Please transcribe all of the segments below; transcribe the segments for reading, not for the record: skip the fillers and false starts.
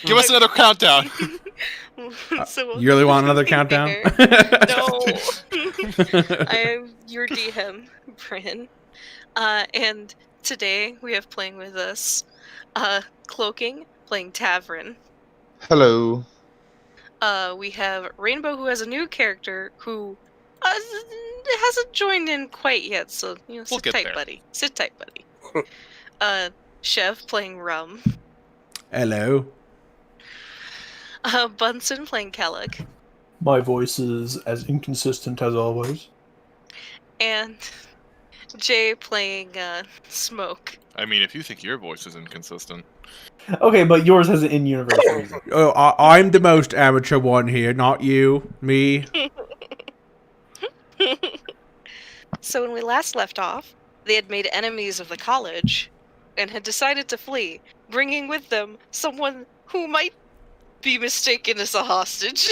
Give us another countdown. So You really want another countdown? No. I am your DM, Bryn. And today we have playing with us, Cloaking, playing Tavern. Hello. We have Rainbow, who has a new character who hasn't joined in quite yet, so We'll sit get tight, there. buddy. Sit tight, buddy. Chev playing Rum. Hello. Bunsen playing Kellogg. My voice is as inconsistent as always. And Jay playing Smoke. I mean, if you think your voice is inconsistent. Okay, but yours has an in-universe reason. Oh, I'm the most amateur one here, not you. Me. So when we last left off, they had made enemies of the college and had decided to flee, bringing with them someone who might be mistaken as a hostage.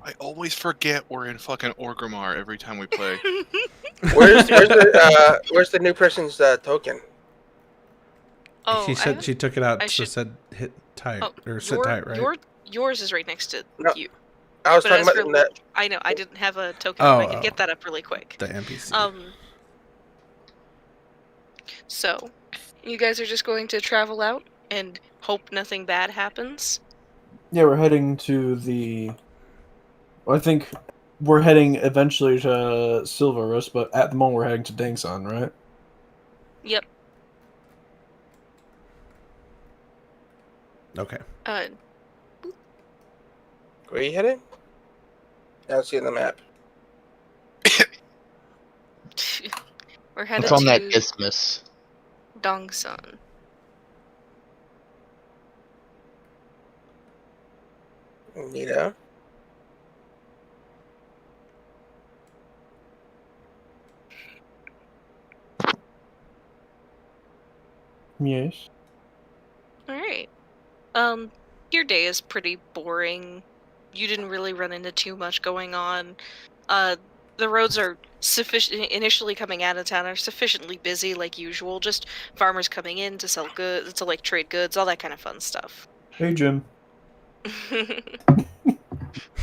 I always forget we're in fucking Orgrimmar every time we play. Where's the new person's token? Oh, She said she took it out, I so should- said hit tight, Oh, or sit tight, right? Yours is right next to No. you. I was But talking as about for that. I know, I didn't have a token, but I can get that up really quick. The NPC. So, you guys are just going to travel out and hope nothing bad happens? Yeah, we're heading to the... I think we're heading eventually to Silverus, but at the moment we're heading to Dangson, right? Yep. Okay. Where are you heading? I don't see it on the map. We're headed It's on to that isthmus. Dongsun. Neato. Yes. Alright. Your day is pretty boring. You didn't really run into too much going on. The roads are initially coming out of town are sufficiently busy like usual, just farmers coming in to sell goods, to like trade goods, all that kind of fun stuff. Hey, Jim.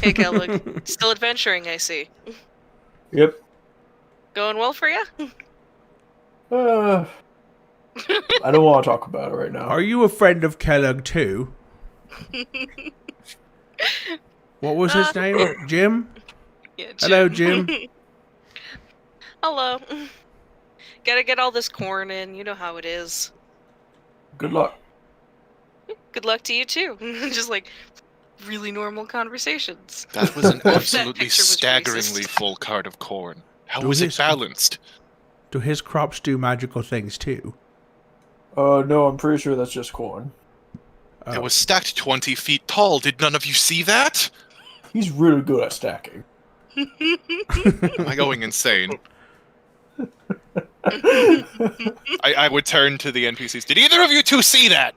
Hey, Kellogg. Still adventuring, I see. Yep. Going well for you? I don't want to talk about it right now. Are you a friend of Kellogg too? What was his name? Jim? Yeah, Jim. Hello, Jim. Hello. Gotta get all this corn in, you know how it is. Good luck. Good luck to you too. Just like really normal conversations. That was an That absolutely picture was staggeringly racist. full cart of corn. How Do was it his- balanced? Do his crops do magical things too? No, I'm pretty sure that's just corn. It was stacked 20 feet tall. Did none of you see that? He's really good at stacking. Am I going insane? I would turn to the NPCs. Did either of you two see that?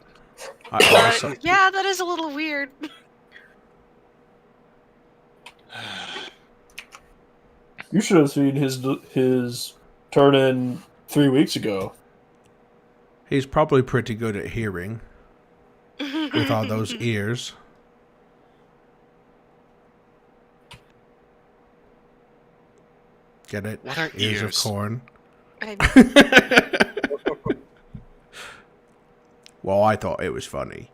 I also, Yeah, that is a little weird. You should have seen his turn in 3 weeks ago. he's probably pretty good at hearing with all those ears. Get it? What are Of ears? corn. I- Well, I thought it was funny.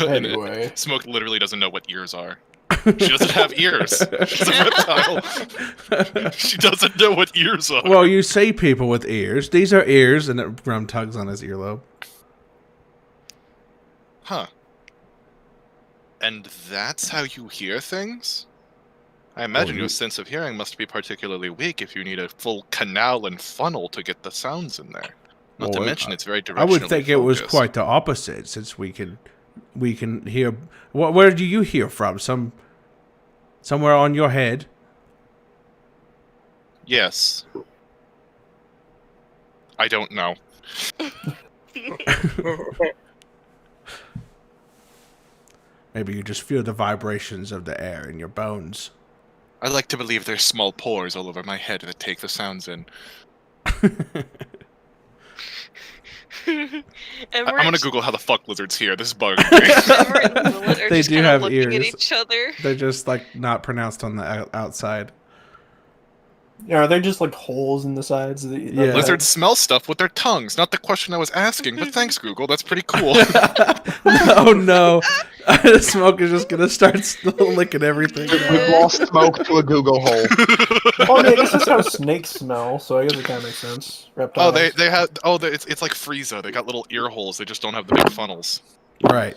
And Anyway. Smoke literally doesn't know what ears are. She doesn't have ears. She's a reptile. She doesn't know what ears are. Well, you see people with ears. These are ears, and it Rum tugs on his earlobe. Huh. And that's how you hear things? I imagine Well, your you- sense of hearing must be particularly weak if you need a full canal and funnel to get the sounds in there. Not to Well, mention it's very directionally I would think it was focused. quite the opposite, since we can hear. Where do you hear from? Somewhere on your head. Yes. I don't know. Maybe you just feel the vibrations of the air in your bones. I like to believe there's small pores all over my head that take the sounds in. Emmerich, I'm gonna Google how the fuck lizards hear. This is bugging Emmerich and Lilith are They just do kind have of looking at ears. each other. They're just like not pronounced on the outside. Yeah, are they just like holes in the sides of the Yeah. me. Lizards smell stuff with their tongues. Not the question I was asking, but thanks, Google. That's pretty cool. Oh no. The smoke is just gonna start licking everything. We've lost smoke to a Google hole. Oh, yeah, this is how snakes smell, so I guess it kind of makes sense. Oh, Reptiles. they have. Oh, it's like Frieza. They got little ear holes. They just don't have the big funnels. Right.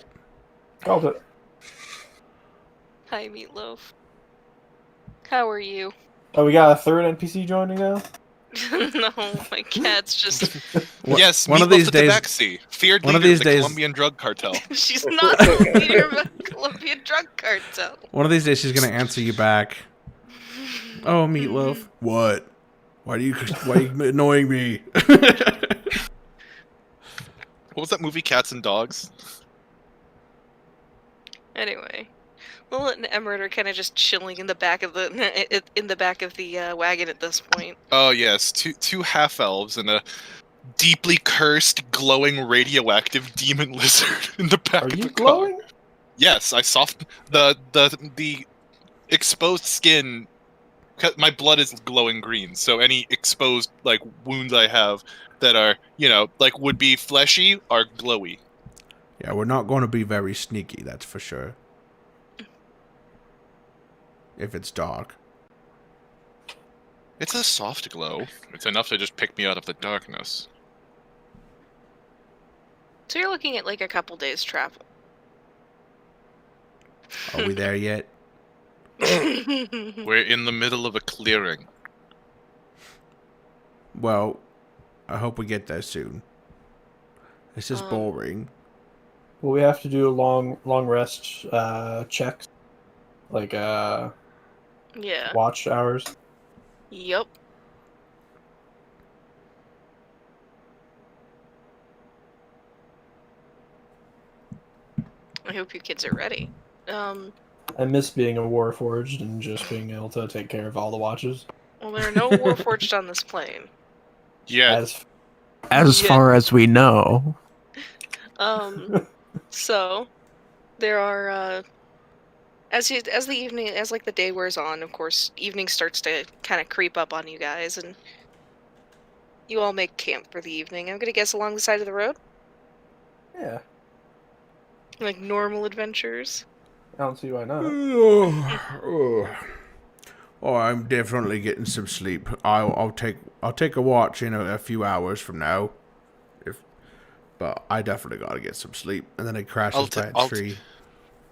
Called it. Hi, Meatloaf. How are you? Oh, we got a third NPC joining now? No, my cat's just. Yes, one of Meatloaf these the days- Tabaxi, feared one of leader these of the days- Colombian drug cartel. She's not the leader of a Colombian drug cartel. One of these days she's gonna answer you back. Oh, Meatloaf. What? Why are you annoying me? What was that movie, Cats and Dogs? Anyway, Lilith and Emmerich are kind of just chilling in the back of the wagon at this point. Oh yes, two half elves and a deeply cursed, glowing, radioactive demon lizard in the back Are of you the glowing? car. Yes, I saw the exposed skin. My blood is glowing green, so any exposed like wounds I have that are like would be fleshy are glowy. Yeah, we're not going to be very sneaky, that's for sure. If it's dark. It's a soft glow. It's enough to just pick me out of the darkness. So you're looking at like a couple days travel. Are we there yet? We're in the middle of a clearing. Well, I hope we get there soon. This is boring. Well, we have to do long rest checks. Like, Yeah. watch hours. Yup. I hope you kids are ready. I miss being a Warforged and just being able to take care of all the watches. Well, there are no Warforged on this plane. Yeah, As Yeah. far as we know. So there are as the day wears on, of course, evening starts to kind of creep up on you guys, and you all make camp for the evening. I'm gonna guess along the side of the road, Yeah, like normal adventures. I don't see why not. Oh, I'm definitely getting some sleep. I'll take a watch in a few hours from now. But I definitely gotta get some sleep. And then it crashes by a tree.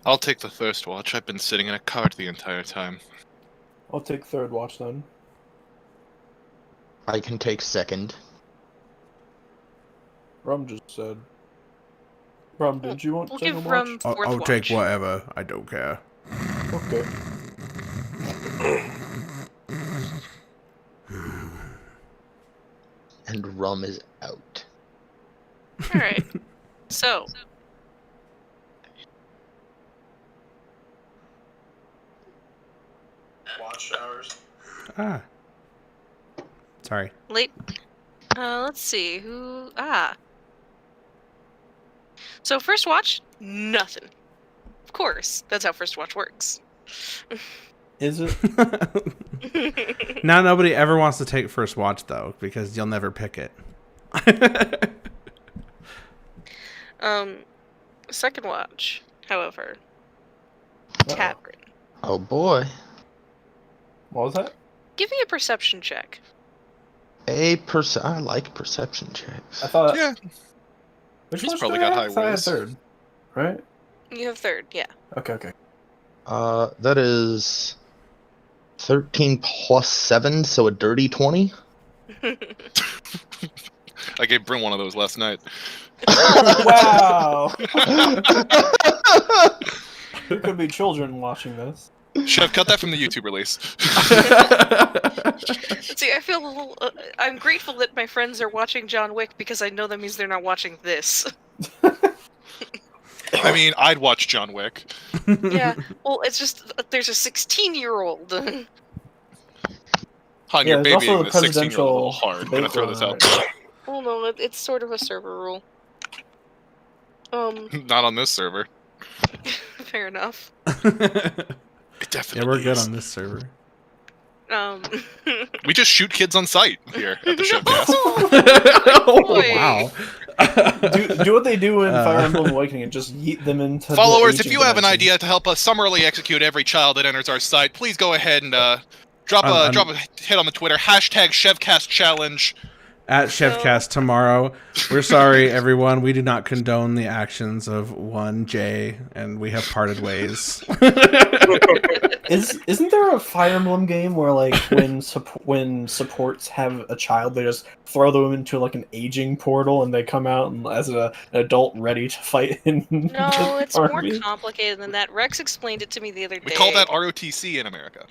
I'll take the first watch. I've been sitting in a cart the entire time. I'll take third watch then. I can take second. Rum just said. Rum, did you want We'll second give watch? Rum I'll fourth take watch. whatever. I don't care. Okay. And rum is out. All right. So Watch hours. Ah. Sorry. late. Let's see who. So first watch, nothing. Of course, that's how first watch works. Is it? Now nobody ever wants to take first watch though, because you'll never pick it. Second watch, however, Uh-oh. tavern. Oh boy. What was that? Give me a perception check. I like perception checks. I thought. Yeah, Which He's watch probably did I got have? I thought I had high whiz. third. Right? You have third, yeah. Okay. That is 13 plus 7, so a dirty 20. I gave Bryn one of those last night. Wow! There could be children watching this. Chef, cut that from the YouTube release. See, I feel a little. I'm grateful that my friends are watching John Wick because I know that means they're not watching this. I mean, I'd watch John Wick. Yeah, well, it's just there's a 16-year-old. Han, Yeah, you're there's also babying the the 16-year-old a little presidential hard. I'm gonna throw this debate out. going Well, no, it's sort of a server rule. Not on this server. Fair enough. It definitely Yeah, we're good is. on this server. We just shoot kids on sight here at the showcast. Oh, boy. wow. do what they do in Fire Emblem Awakening and just yeet them into the Followers, if aging you have an dimension. idea to help us summarily execute every child that enters our site, please go ahead and drop a hit on the Twitter #ShevcastChallenge. At Chefcast tomorrow. We're sorry, everyone. We do not condone the actions of one Jay, and we have parted ways. Isn't there a Fire Emblem game where like when supports have a child, they just throw them into like an aging portal and they come out and, as an adult ready to fight in No, it's army? more complicated than that. Rex explained it to me the other day. We call that ROTC in America.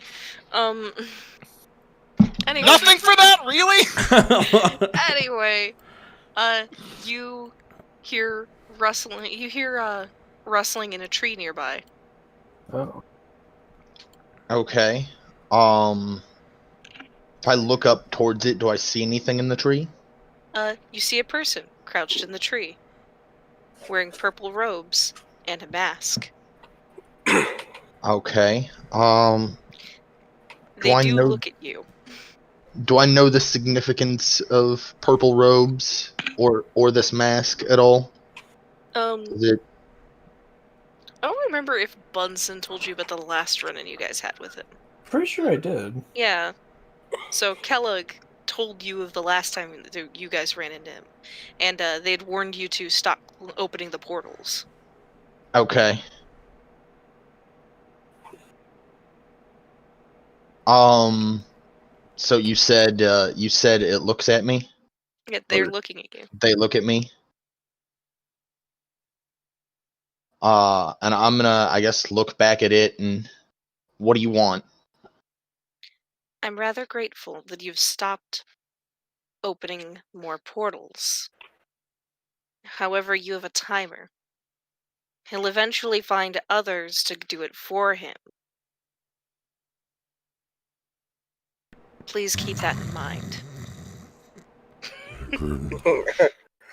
Anyway. Nothing for that, really? Anyway, you hear rustling. You hear rustling in a tree nearby. Oh. Okay. If I look up towards it, do I see anything in the tree? You see a person crouched in the tree, wearing purple robes and a mask. Okay. They I do know- look at you. Do I know the significance of purple robes or this mask at all? Is it? I don't remember if Bunsen told you about the last run-in you guys had with him. Pretty sure I did. Yeah. So Kellogg told you of the last time that you guys ran into him, and they'd warned you to stop opening the portals. Okay. So you said it looks at me? Yeah, they're looking at you. They look at me? And I'm gonna, I guess, look back at it and what do you want? I'm rather grateful that you've stopped opening more portals. However, you have a timer. He'll eventually find others to do it for him. Please keep that in mind.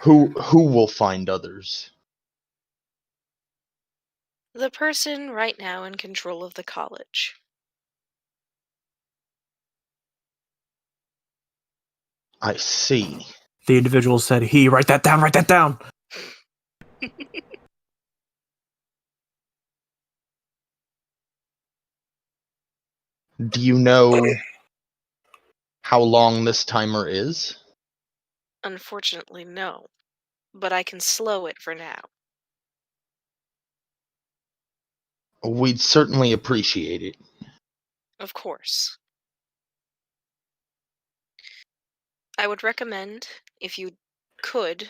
Who will find others? The person right now in control of the college. I see. The individual said, "He, write that down, write that down." Do you know how long this timer is? Unfortunately, no. But I can slow it for now. We'd certainly appreciate it. Of course. I would recommend, if you could,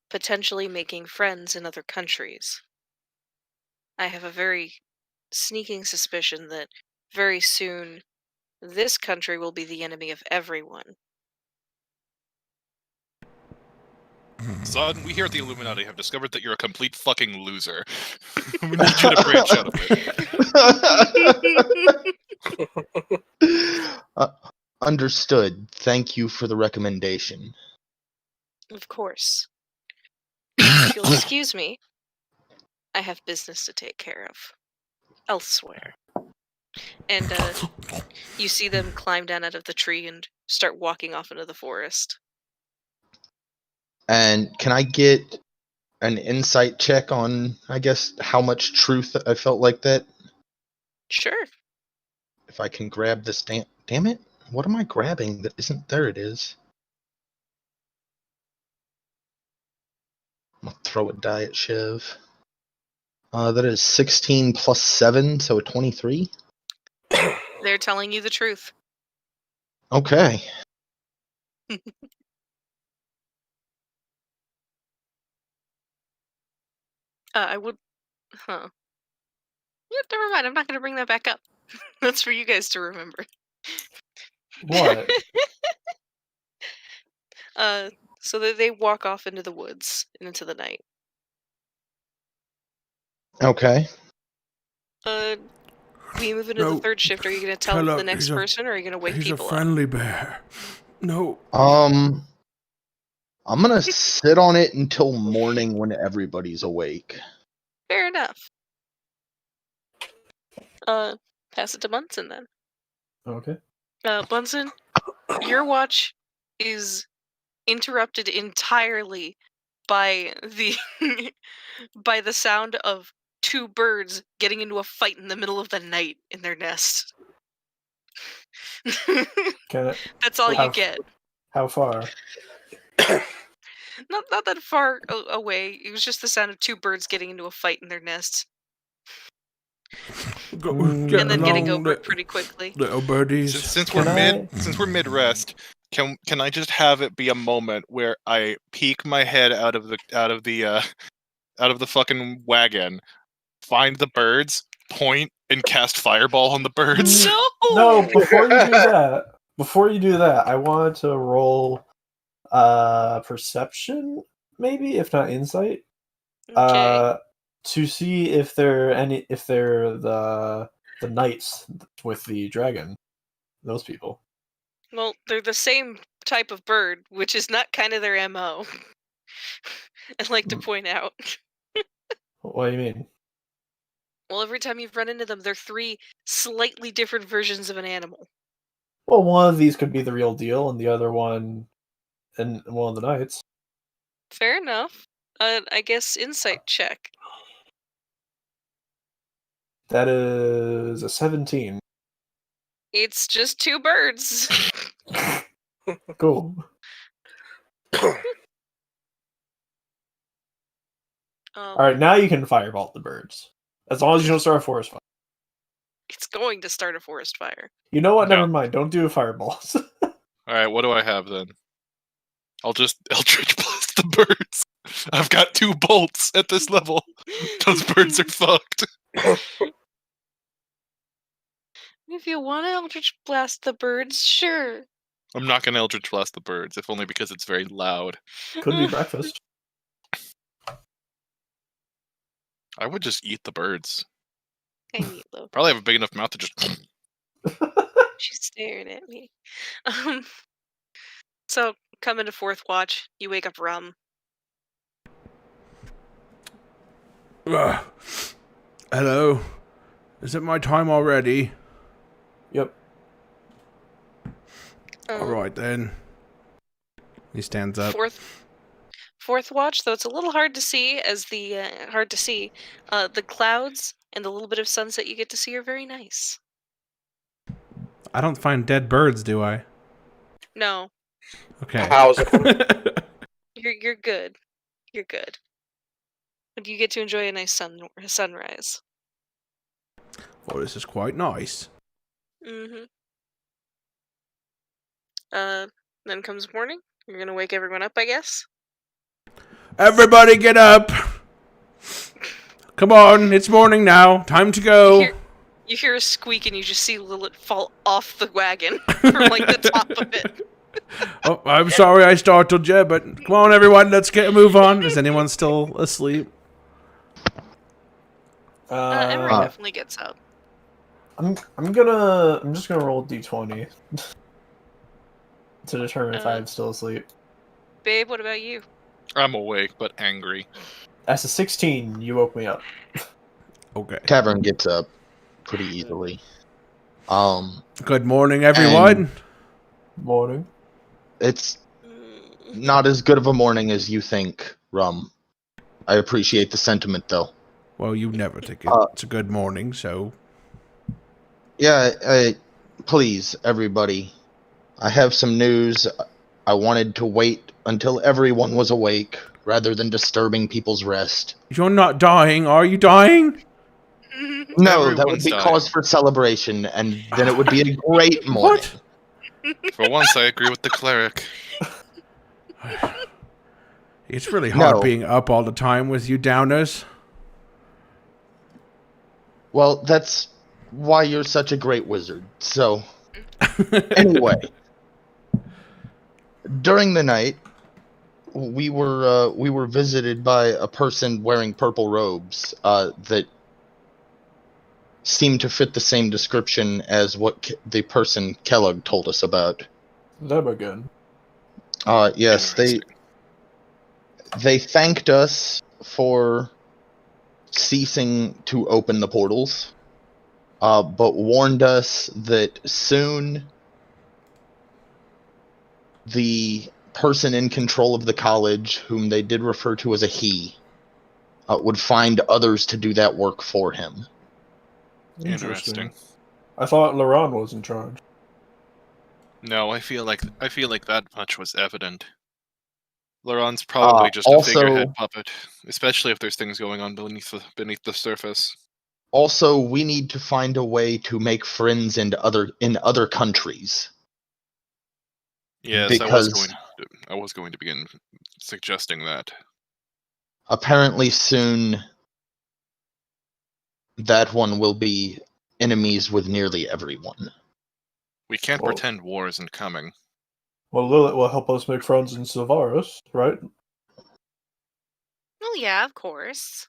potentially making friends in other countries. I have a very sneaking suspicion that very soon this country will be the enemy of everyone. Son, we here at the Illuminati have discovered that you're a complete fucking loser. We need you to branch out a bit. Understood. Thank you for the recommendation. Of course. If you'll excuse me, I have business to take care of. Elsewhere. And you see them climb down out of the tree and start walking off into the forest. And can I get an insight check on, I guess, how much truth I felt like that? Sure. If I can grab this damn it. What am I grabbing that isn't there? It is. I'm gonna throw a die at Shiv. That is 16 plus 7, so a 23. They're telling you the truth. Okay. I would... Huh. Yeah, never mind. I'm not going to bring that back up. That's for you guys to remember. What? So they walk off into the woods and into the night. Okay. We move into the third shift. Are you going to tell the next person, or are you going to wake people up? He's a friendly bear. No. I'm gonna sit on it until morning when everybody's awake. Fair enough. Pass it to Bunsen then. Okay. Bunsen, your watch is interrupted entirely by the by the sound of two birds getting into a fight in the middle of the night in their nest. Can it? That's all How- you get. How far? Not that far away. It was just the sound of two birds getting into a fight in their nest, Mm, and then getting along, over it pretty quickly. little birdies. Since Can we're mid rest, can I just have it be a moment where I peek my head out of the fucking wagon, find the birds, point, and cast fireball on the birds? No. No, before you do that, I wanted to roll perception, maybe, if not insight. Okay. To see if they're the knights with the dragon. Those people. Well, they're the same type of bird, which is not kind of their MO. I'd like to point out. What do you mean? Well, every time you've run into them, they're three slightly different versions of an animal. Well, one of these could be the real deal, and the other one, and one of the knights. Fair enough. I guess insight check. That is a 17. It's just two birds. Cool. All right, now you can firebolt the birds, as long as you don't start a forest fire. It's going to start a forest fire. You know what? No. Never mind. Don't do fireballs. All right, what do I have then? I'll just Eldritch Blast the birds. I've got 2 bolts at this level. Those birds are fucked. If you want to Eldritch Blast the birds, sure. I'm not gonna Eldritch Blast the birds, if only because it's very loud. Could be breakfast. I would just eat the birds. I need though. Probably have a big enough mouth to just. She's staring at me. So, come into fourth watch. You wake up Rum. Hello. Is it my time already? Yep. All right then. He stands up. Fourth watch, though it's a little hard to see, as the the clouds and the little bit of sunset you get to see are very nice. I don't find dead birds, do I? No, Okay. How's it? you're good. You're good. But you get to enjoy a nice sunrise. Oh, this is quite nice. Mm-hmm. Then comes morning. You're gonna wake everyone up, I guess. Everybody get up! Come on, it's morning now. Time to go. You hear a squeak and you just see Lilith fall off the wagon from like the top of it. Oh, I'm sorry I startled you, but come on, everyone, let's get a move on. Is anyone still asleep? Emery definitely gets up. I'm just gonna roll d20 to determine if I'm still asleep. Babe, what about you? I'm awake, but angry. That's a 16. You woke me up. Okay. Tavern gets up pretty easily. Good morning, everyone. Morning. It's not as good of a morning as you think, Rum. I appreciate the sentiment, though. Well, you never think it's a good morning, so... Yeah, please, everybody. I have some news. I wanted to wait until everyone was awake, rather than disturbing people's rest. You're not dying, are you dying? No, that would Everyone's be dying. cause for celebration, and then it would be a great morning. What? For once, I agree with the cleric. It's really hard No. being up all the time with you downers. Well, that's why you're such a great wizard. So, anyway, during the night, we were visited by a person wearing purple robes that seemed to fit the same description as what the person Kellogg told us about. That were good. Yes, they They thanked us for ceasing to open the portals, but warned us that soon the person in control of the college, whom they did refer to as a he, would find others to do that work for him. Interesting. I thought Laron was in charge. No, I feel like that much was evident. Laron's probably just a also, figurehead puppet, especially if there's things going on beneath the surface. Also, we need to find a way to make friends in other countries. Yes, because I was going to begin suggesting that. Apparently soon that one will be enemies with nearly everyone. We can't pretend war isn't coming. Well, Lilith will help us make friends in Silvaris, right? Well, yeah, of course.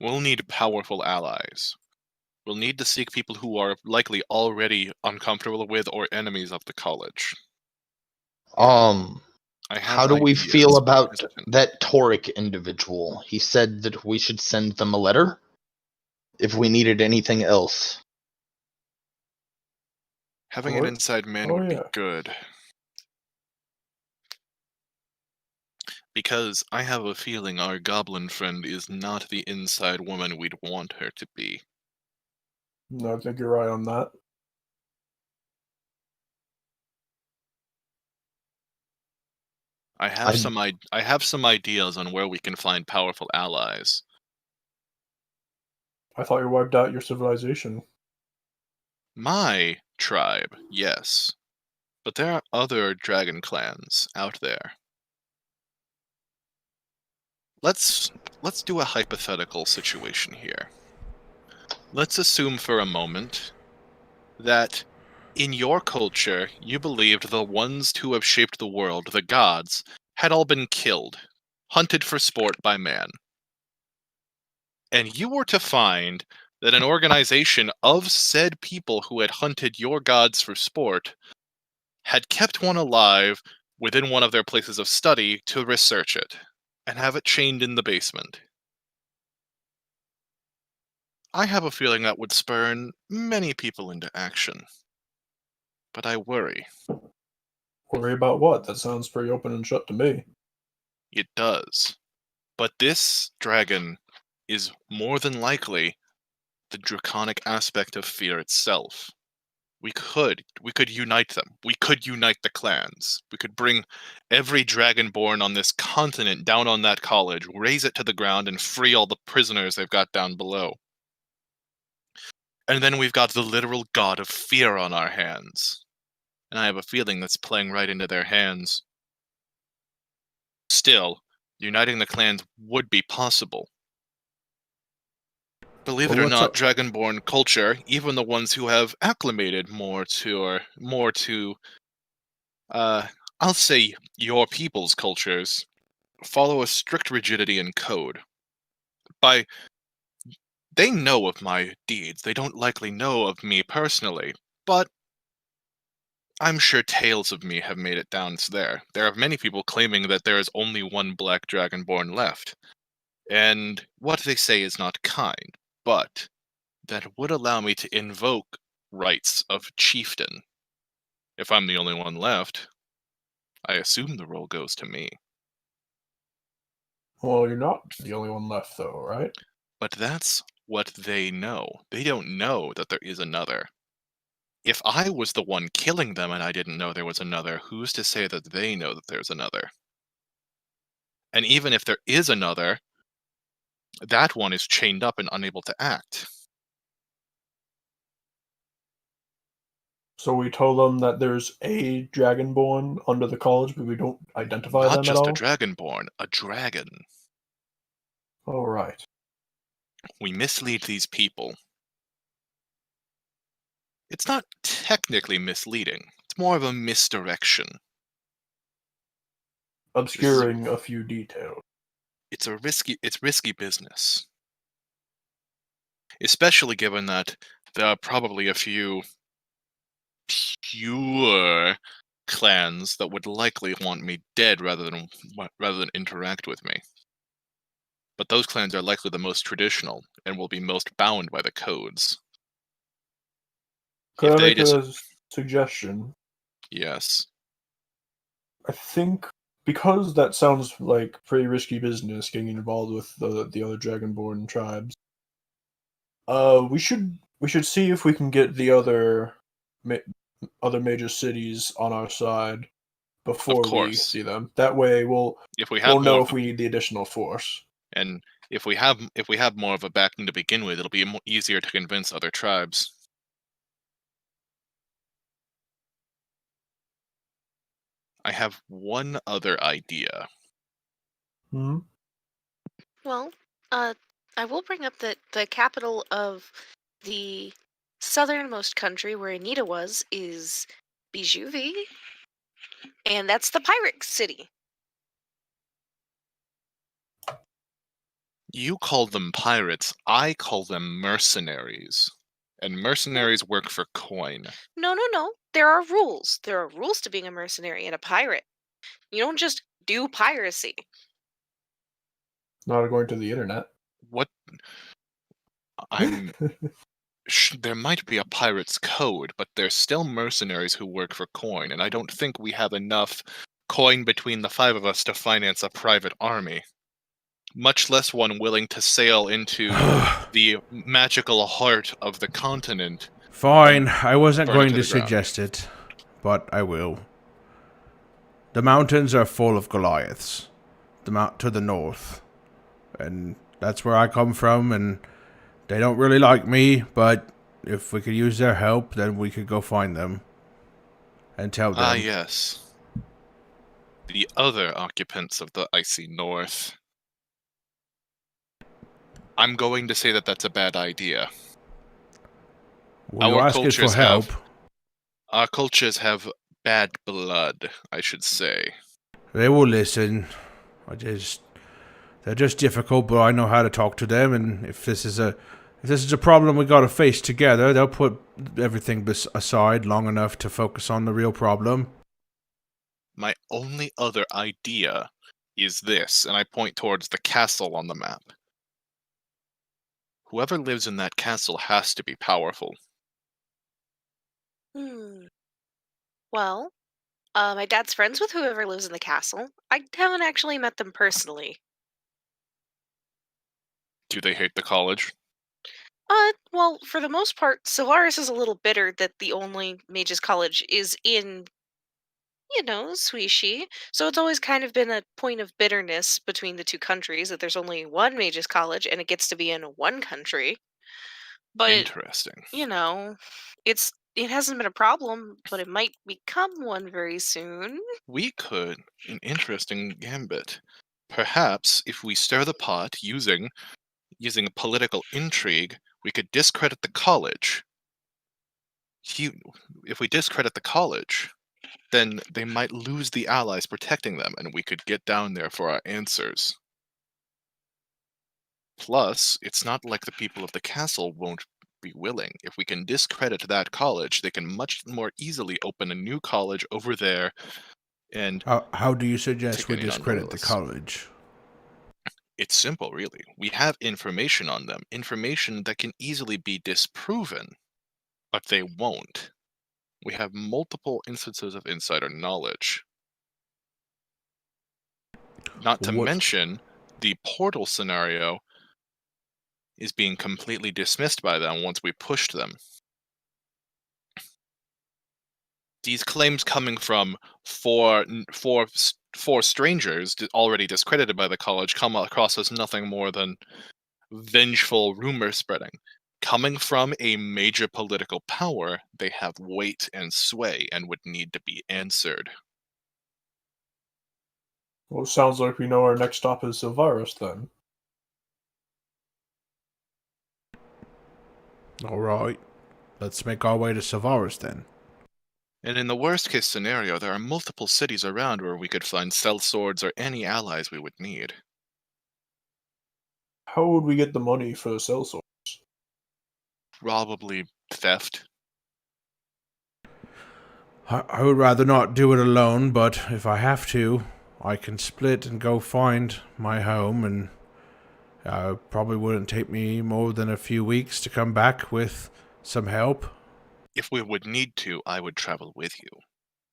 We'll need powerful allies. We'll need to seek people who are likely already uncomfortable with or enemies of the college. How do we feel about that Toric individual? He said that we should send them a letter if we needed anything else. Having an inside man would be good. Because I have a feeling our goblin friend is not the inside woman we'd want her to be. No, I think you're right on that. I have some ideas on where we can find powerful allies. I thought you wiped out your civilization. My tribe, yes. But there are other dragon clans out there. Let's do a hypothetical situation here. Let's assume for a moment that in your culture, you believed the ones who have shaped the world, the gods, had all been killed, hunted for sport by man. And you were to find that an organization of said people who had hunted your gods for sport had kept one alive within one of their places of study to research it, and have it chained in the basement. I have a feeling that would spurn many people into action. But I worry. Worry about what? That sounds pretty open and shut to me. It does. But this dragon is more than likely the draconic aspect of fear itself. We could unite them. We could unite the clans. We could bring every dragonborn on this continent down on that college, raise it to the ground, and free all the prisoners they've got down below. And then we've got the literal god of fear on our hands. And I have a feeling that's playing right into their hands. Still, uniting the clans would be possible. Believe it or not, Dragonborn culture, even the ones who have acclimated more to, I'll say your people's cultures, follow a strict rigidity and code. They know of my deeds. They don't likely know of me personally, but I'm sure tales of me have made it down to there. There are many people claiming that there is only one black dragonborn left. And what they say is not kind, but that would allow me to invoke rights of chieftain. If I'm the only one left, I assume the role goes to me. Well, you're not the only one left, though, right? But that's what they know. They don't know that there is another. If I was the one killing them and I didn't know there was another, who's to say that they know that there's another? And even if there is another, that one is chained up and unable to act. So we told them that there's a dragonborn under the college, but we don't identify them at all? Not just a dragonborn, a dragon. All right. We mislead these people. It's not technically misleading. It's more of a misdirection. Obscuring a few details. It's risky business. Especially given that there are probably a few pure clans that would likely want me dead rather than interact with me. But those clans are likely the most traditional and will be most bound by the codes. Could If I they make a suggestion? Yes. I think because that sounds like pretty risky business getting involved with the other Dragonborn tribes. We should see if we can get the other major cities on our side before we see them. That way, we'll know if we need the additional force. And if we have more of a backing to begin with, it'll be easier to convince other tribes. I have one other idea. Hmm. Well, I will bring up that the capital of the southernmost country where Anita was is Bijouvi, and that's the pirate city. You call them pirates, I call them mercenaries. And mercenaries work for coin. No. There are rules. There are rules to being a mercenary and a pirate. You don't just do piracy. Not according to the internet. What? There might be a pirate's code, but there's still mercenaries who work for coin, and I don't think we have enough coin between the 5 of us to finance a private army. Much less one willing to sail into the magical heart of the continent. Fine, I wasn't going to suggest it, but I will. The mountains are full of Goliaths. To the north. And that's where I come from, and they don't really like me, but if we could use their help, then we could go find them. And tell them. Ah, yes. The other occupants of the icy north. I'm going to say that that's a bad idea. Well, you're asking for help. Our cultures have bad blood, I should say. They will listen. They're just difficult, but I know how to talk to them, and if this is a problem we gotta face together, they'll put everything aside long enough to focus on the real problem. My only other idea is this, and I point towards the castle on the map. Whoever lives in that castle has to be powerful. Well, my dad's friends with whoever lives in the castle. I haven't actually met them personally. Do they hate the college? Well, for the most part, Solaris is a little bitter that the only Mages College is in, Suishi. So it's always kind of been a point of bitterness between the two countries that there's only one Mages College and it gets to be in one country. But interesting. It hasn't been a problem, but it might become one very soon. We could, an interesting gambit. Perhaps if we stir the pot using a political intrigue, we could discredit the college. If we discredit the college, then they might lose the allies protecting them, and we could get down there for our answers. Plus, it's not like the people of the castle won't be willing. If we can discredit that college, they can much more easily open a new college over there. And how do you suggest we discredit the college? It's simple, really. We have information on them, information that can easily be disproven, but they won't. We have multiple instances of insider knowledge. Not to mention, the portal scenario is being completely dismissed by them once we pushed them. These claims coming from four strangers already discredited by the college come across as nothing more than vengeful rumor spreading. Coming from a major political power, they have weight and sway and would need to be answered. Well, it sounds like we know our next stop is Silvaris, then. Alright. Let's make our way to Silvaris, then. And in the worst-case scenario, there are multiple cities around where we could find sellswords or any allies we would need. How would we get the money for the sellswords? Probably theft. I would rather not do it alone, but if I have to, I can split and go find my home, and probably wouldn't take me more than a few weeks to come back with some help. If we would need to, I would travel with you.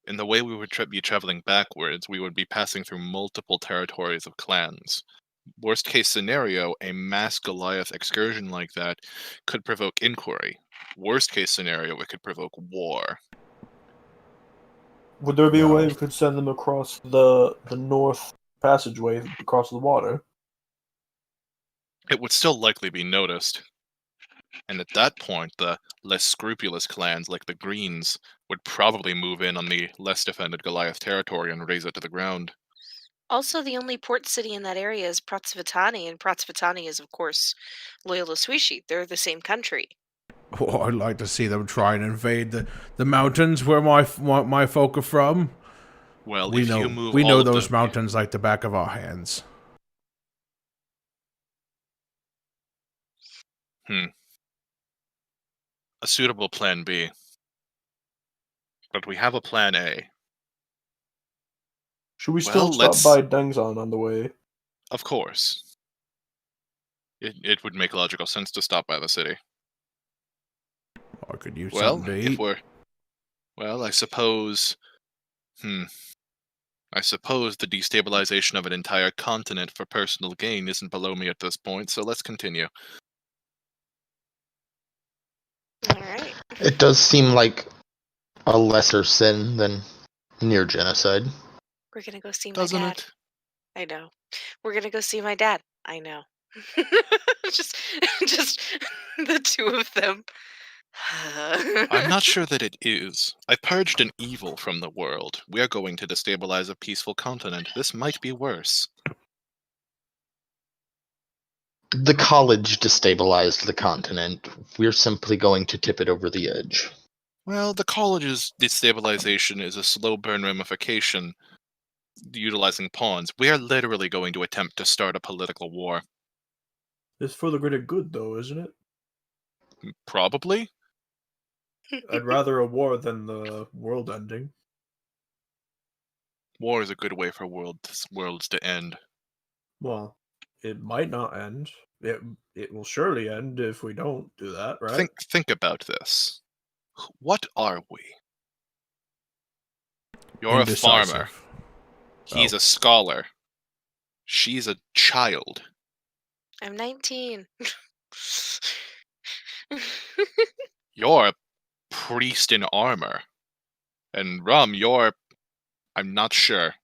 In the way we would be traveling backwards, we would be passing through multiple territories of clans. Worst case scenario, a mass Goliath excursion like that could provoke inquiry. Worst case scenario, it could provoke war. Would there be a way Well- we could send them across the north passageway across the water? It would still likely be noticed. And at that point, the less scrupulous clans like the Greens would probably move in on the less defended Goliath territory and raze it to the ground. Also, the only port city in that area is Pratsvatani, and Pratsvatani is, of course, loyal to Suishi. They're the same country. Oh, I'd like to see them try and invade the mountains where my folk are from. Well, We if know you move we all know of those the, mountains like the back of our hands. a suitable plan B. But we have a plan A. Should we Well, still stop by Dengzan on the way? Of course. It would make logical sense to stop by the city. I could use Well, something to if eat. we're... Well, I suppose... I suppose the destabilization of an entire continent for personal gain isn't below me at this point, so let's continue. Alright. It does seem like a lesser sin than near genocide. We're gonna go see my Doesn't dad. it? I know. We're gonna go see my dad. I know. just the two of them. I'm not sure that it is. I purged an evil from the world. We are going to destabilize a peaceful continent. This might be worse. The college destabilized the continent. We're simply going to tip it over the edge. Well, the college's destabilization is a slow burn ramification utilizing pawns. We are literally going to attempt to start a political war. It's for the greater good, though, isn't it? Probably? I'd rather a war than the world ending. War is a good way for worlds to end. Well, it might not end. It will surely end if we don't do that, right? Think about this. What are we? You're a farmer. Indecisive. He's a scholar. She's a child. I'm 19. You're a priest in armor. And Rum, I'm not sure.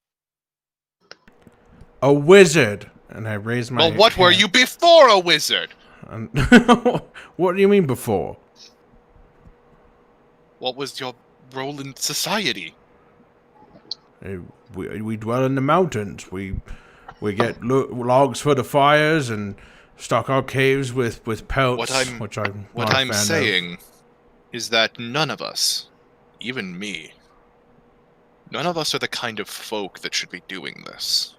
A wizard. And I raise my Well, what were hand. you before a wizard? What do you mean before? What was your role in society? We dwell in the mountains. We get logs for the fires and stock our caves with pelts. What I'm saying is that none of us, even me, none of us are the kind of folk that should be doing this.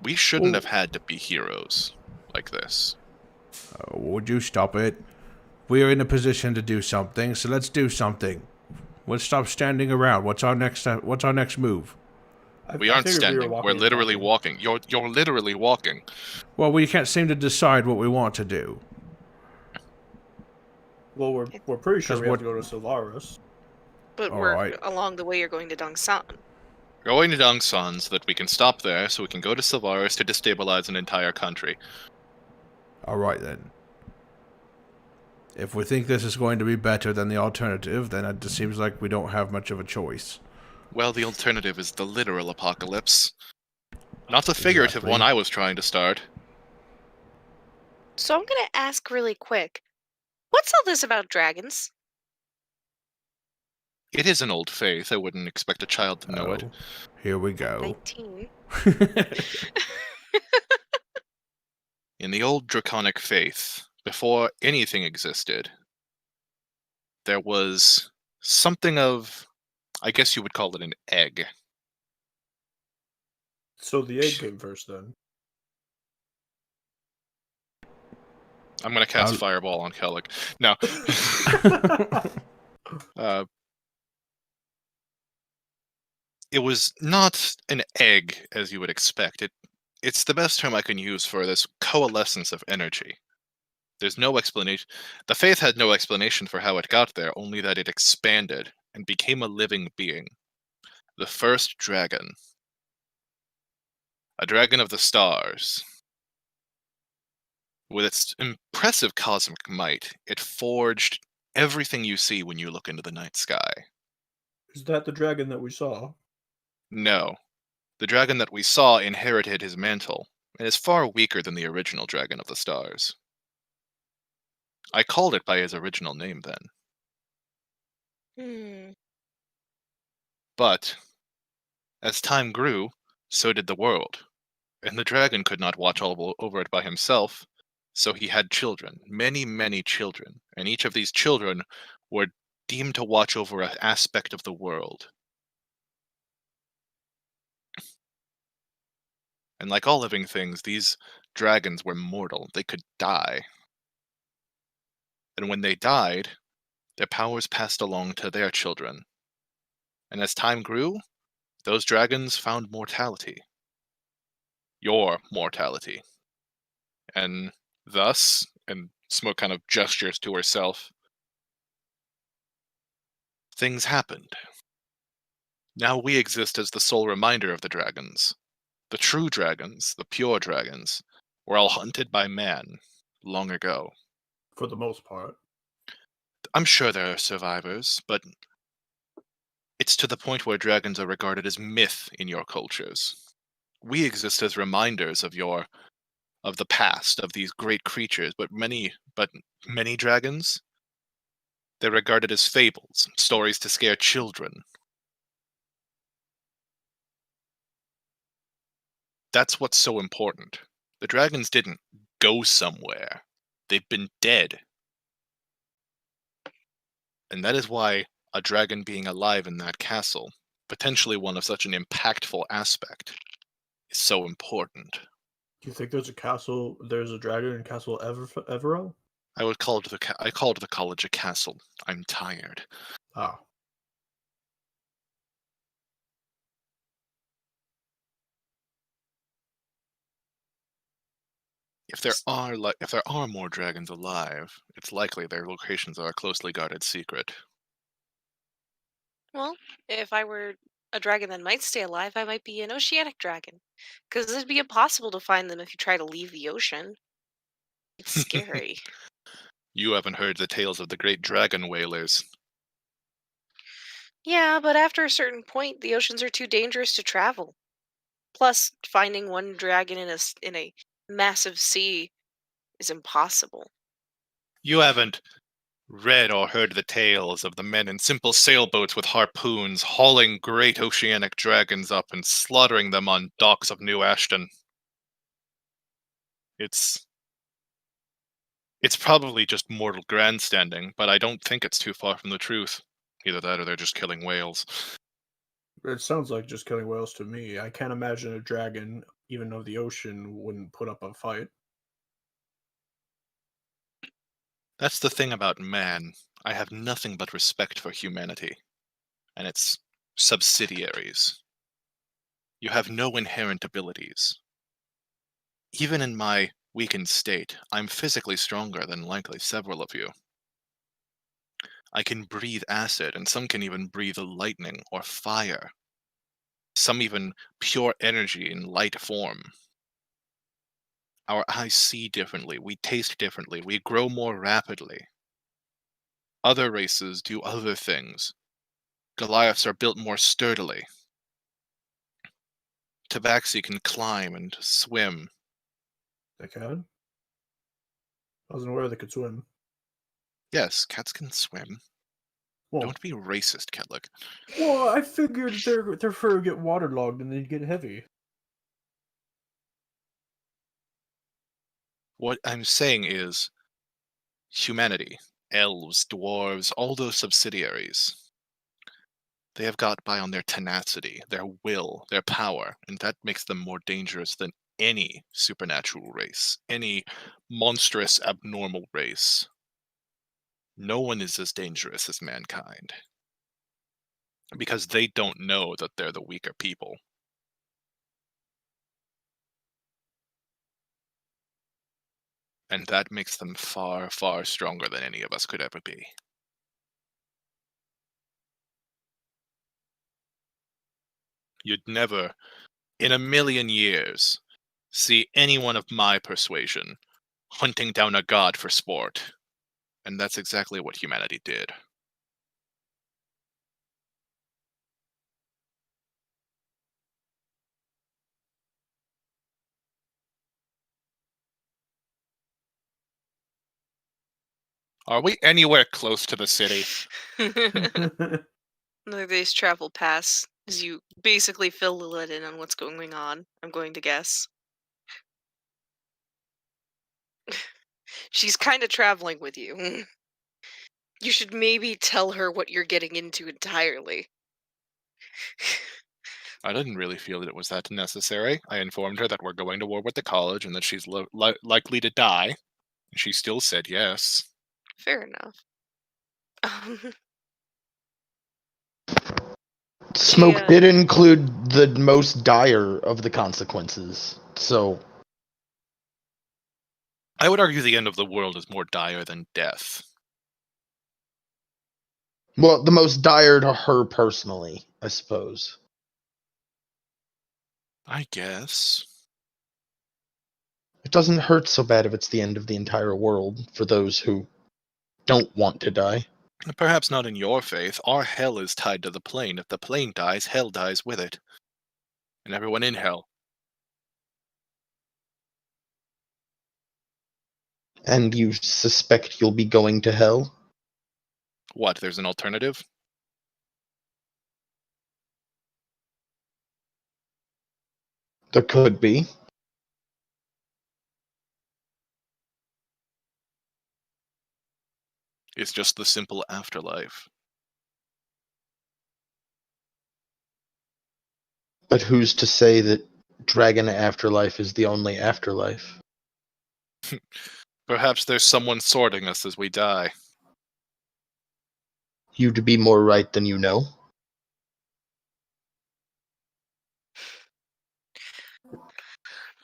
We shouldn't have had to be heroes like this. Would you stop it? We are in a position to do something, so let's do something. Let's stop standing around. What's our next move? We aren't standing. We're literally walking. You're literally walking. Well, we can't seem to decide what we want to do. Well, we're pretty sure 'Cause we have what- to go to Solaris. But Alright. along the way you're going to Dongsan. Going to Dongsan so that we can stop there, so we can go to Savaris to destabilize an entire country. All right, then. If we think this is going to be better than the alternative, then it just seems like we don't have much of a choice. Well, the alternative is the literal apocalypse. Not the figurative Exactly. one I was trying to start. So I'm gonna ask really quick. What's all this about dragons? It is an old faith. I wouldn't expect a child to know it. Oh, here we go. 19. In the old draconic faith, before anything existed, there was something of, I guess you would call it an egg. So the egg came first, then. I'm going to cast Fireball on Kellic. No. It was not an egg, as you would expect. It's the best term I can use for this coalescence of energy. There's no explanation. The faith had no explanation for how it got there, only that it expanded and became a living being. The first dragon. A dragon of the stars. With its impressive cosmic might, it forged everything you see when you look into the night sky. Is that the dragon that we saw? No. The dragon that we saw inherited his mantle, and is far weaker than the original dragon of the stars. I called it by his original name then. But, as time grew, so did the world, and the dragon could not watch all over it by himself, so he had children, many, many children, and each of these children were deemed to watch over an aspect of the world. And like all living things, these dragons were mortal. They could die. And when they died, their powers passed along to their children. And as time grew, those dragons found mortality. Your mortality. And thus, and Smoke kind of gestures to herself, things happened. Now we exist as the sole reminder of the dragons. The true dragons, the pure dragons, were all hunted by man long ago. For the most part. I'm sure there are survivors, but it's to the point where dragons are regarded as myth in your cultures. We exist as reminders of the past, of these great creatures, but many dragons, they're regarded as fables, stories to scare children. That's what's so important. The dragons didn't go somewhere. They've been dead. And that is why a dragon being alive in that castle, potentially one of such an impactful aspect, is so important. Do you think there's a dragon in Castle Evero? I called the college a castle. I'm tired. Ah. If there are more dragons alive, it's likely their locations are a closely guarded secret. Well, if I were a dragon that might stay alive, I might be an oceanic dragon. Because it'd be impossible to find them if you try to leave the ocean. It's scary. You haven't heard the tales of the great dragon whalers. Yeah, but after a certain point, the oceans are too dangerous to travel. Plus, finding one dragon in a massive sea is impossible. You haven't read or heard the tales of the men in simple sailboats with harpoons hauling great oceanic dragons up and slaughtering them on docks of New Ashton. It's probably just mortal grandstanding, but I don't think it's too far from the truth. Either that or they're just killing whales. It sounds like just killing whales to me. I can't imagine a dragon, even of the ocean, wouldn't put up a fight. That's the thing about man. I have nothing but respect for humanity and its subsidiaries. You have no inherent abilities. Even in my weakened state, I'm physically stronger than likely several of you. I can breathe acid, and some can even breathe lightning or fire. Some even pure energy in light form. Our eyes see differently, we taste differently, we grow more rapidly. Other races do other things. Goliaths are built more sturdily. Tabaxi can climb and swim. They can? I wasn't aware they could swim. Yes, cats can swim. Well, Don't be racist, Ketlick. well, I figured their fur would get waterlogged and they'd get heavy. What I'm saying is, humanity, elves, dwarves, all those subsidiaries, they have got by on their tenacity, their will, their power, and that makes them more dangerous than any supernatural race, any monstrous, abnormal race. No one is as dangerous as mankind. Because they don't know that they're the weaker people. And that makes them far, far stronger than any of us could ever be. You'd never, in a million years, see anyone of my persuasion hunting down a god for sport. And that's exactly what humanity did. Are we anywhere close to the city? Another day's travel pass as you basically fill Lilith in on what's going on, I'm going to guess. She's kind of traveling with you. You should maybe tell her what you're getting into entirely. I didn't really feel that it was that necessary. I informed her that we're going to war with the college and that she's likely to die. She still said yes. Fair enough. Smoke Yeah. did include the most dire of the consequences, so I would argue the end of the world is more dire than death. well, the most dire to her personally, I suppose. I guess. It doesn't hurt so bad if it's the end of the entire world for those who don't want to die. Perhaps not in your faith. Our hell is tied to the plane. If the plane dies, hell dies with it. And everyone in hell. And you suspect you'll be going to hell? What, there's an alternative? There could be. It's just the simple afterlife. But who's to say that Dragon Afterlife is the only afterlife? Perhaps there's someone sorting us as we die. You'd be more right than you know.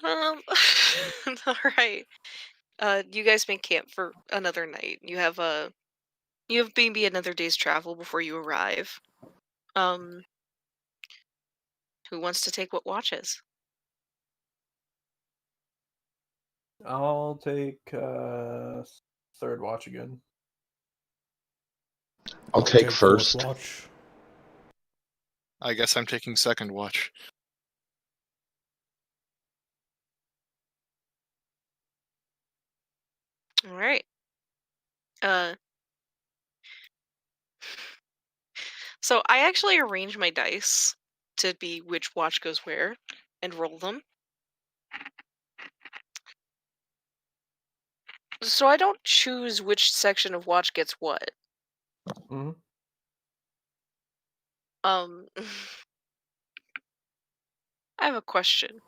All right. You guys make camp for another night. You have maybe another day's travel before you arrive. Um, who wants to take what watches? I'll take third watch again. I'll take fourth first. watch. I guess I'm taking second watch. All right. So I actually arrange my dice to be which watch goes where and roll them. So I don't choose which section of watch gets what. Mm-hmm. I have a question.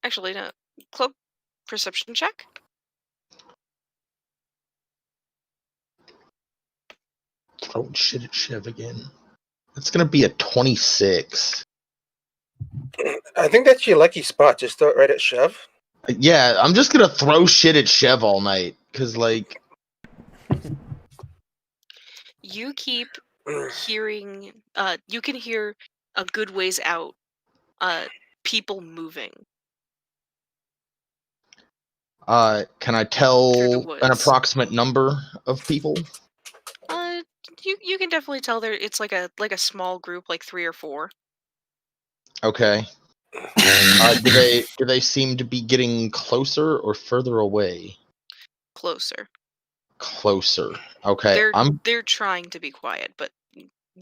Actually, no. Cloak perception check. Throwing shit at Chev again. It's gonna be a 26. I think that's your lucky spot. Just throw it right at Chev. Yeah, I'm just gonna throw shit at Chev all night. Cause like You keep hearing you can hear a good ways out people moving can I through the tell woods. an approximate number of people? You can definitely tell there it's like a small group, like 3 or 4. Okay. Do they seem to be getting closer or further away? Closer. Closer. Okay. They're trying to be quiet, but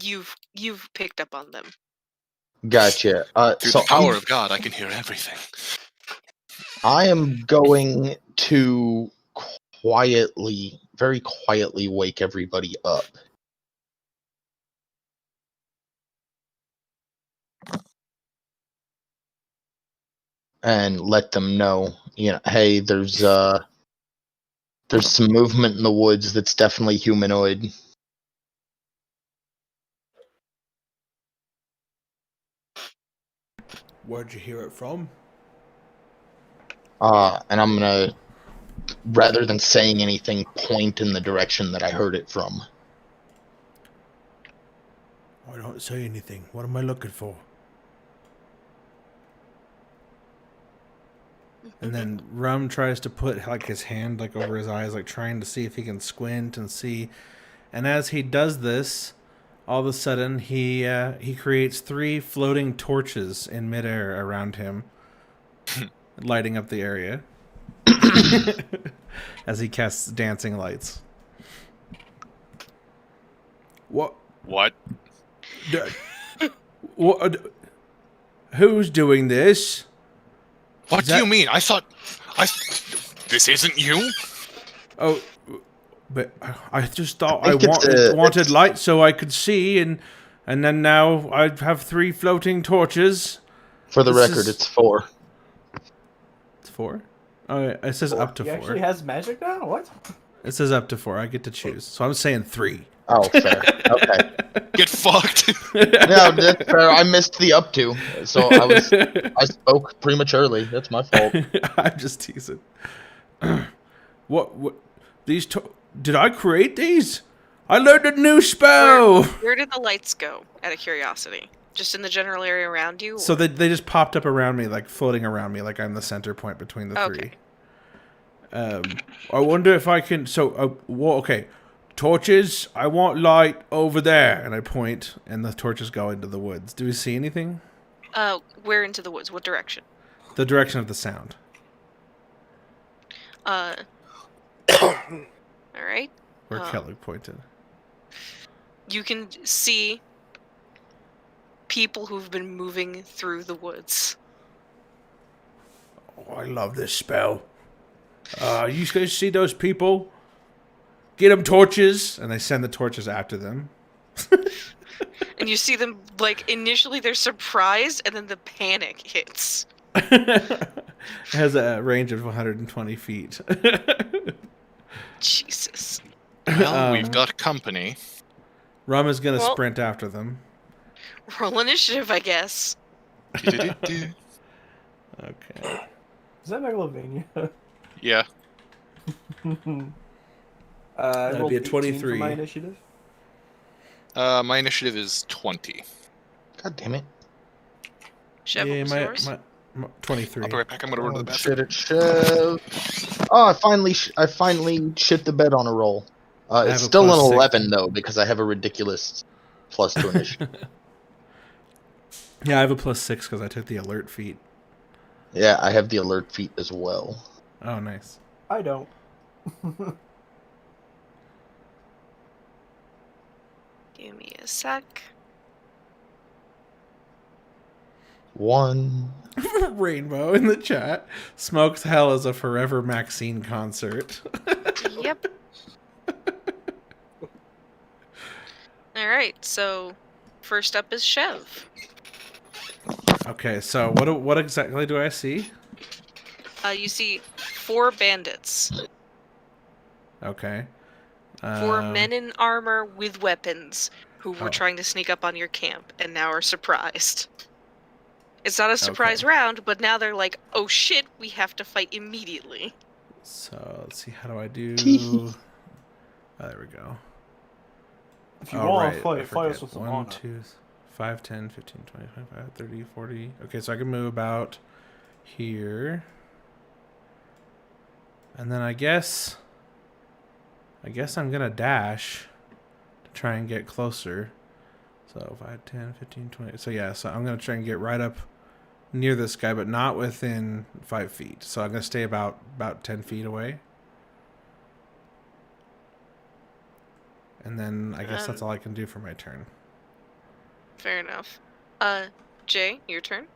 you've picked up on them. Gotcha. Through So the power of God, I can hear everything. I am going to quietly, very quietly wake everybody up. And let them know, hey, there's some movement in the woods that's definitely humanoid. Where'd you hear it from? And I'm gonna, rather than saying anything, point in the direction that I heard it from. I don't say anything. What am I looking for? And then Rum tries to put like his hand like over his eyes, like trying to see if he can squint and see. And as he does this, all of a sudden he creates 3 floating torches in midair around him, lighting up the area as he casts dancing lights. What? What? What? Who's doing this? What do you mean? This isn't you? Oh, but I just thought I I think wanted light so I could see, and then now I have 3 floating torches. For the record, it's 4. It's 4? Oh, it says up to 4. He actually has magic now? What? It says up to 4. I get to choose, so I'm saying 3. Oh, fair. Okay. Get fucked. Yeah, that's fair. I missed the up to, so I spoke prematurely. That's my fault. I'm just teasing. What these? Did I create these? I learned a new spell. Where did the lights go? Out of curiosity, just in the general area around you. So they just popped up around me, like floating around me, like I'm the center point between the 3. I wonder if I can. So, okay. Torches, I want light over there. And I point, and the torches go into the woods. Do we see anything? Where into the woods? What direction? The direction of the sound. All right. Where Kelly pointed. You can see people who've been moving through the woods. Oh, I love this spell. You guys see those people? Get them torches, and they send the torches after them. And you see them, like, initially they're surprised, and then the panic hits. It has a range of 120 feet. Jesus. Well, we've got company. Rum is going to sprint after them. Roll initiative, I guess. Okay. Is that Megalovania? Yeah. That'd be a 23. For my initiative. My initiative is 20. God damn it. Chev, what was yours? My 23. I'll be right back. I'm gonna run to the bathroom. Oh, I finally shit the bed on a roll. It's still an 11 though, because I have a ridiculous plus 2 initiative. Yeah, I have a +6 because I took the alert feat. Yeah, I have the alert feat as well. Oh, nice. I don't. Give me a sec. 1. Rainbow in the chat. Smokes hell is a forever Maxine concert. Yep. Alright, so first up is Chev. Okay, so what exactly do I see? You see 4 bandits. Okay. 4 men in armor with weapons who were Oh. trying to sneak up on your camp and now are surprised. It's not a surprise round, but now they're like, oh shit, we have to fight immediately. So, let's see, how do I do... Oh, there we go. If you want to right, fight us with some 1, honor. 2, 5, 10, 15, 20, 25, 30, 40... Okay, so I can move about here. And then I guess I'm gonna dash to try and get closer. So 5, 10, 15, 20. So yeah, so I'm gonna try and get right up near this guy, but not within 5 feet. So I'm gonna stay about 10 feet away. And then I guess that's all I can do for my turn. Fair enough. Jay, your turn.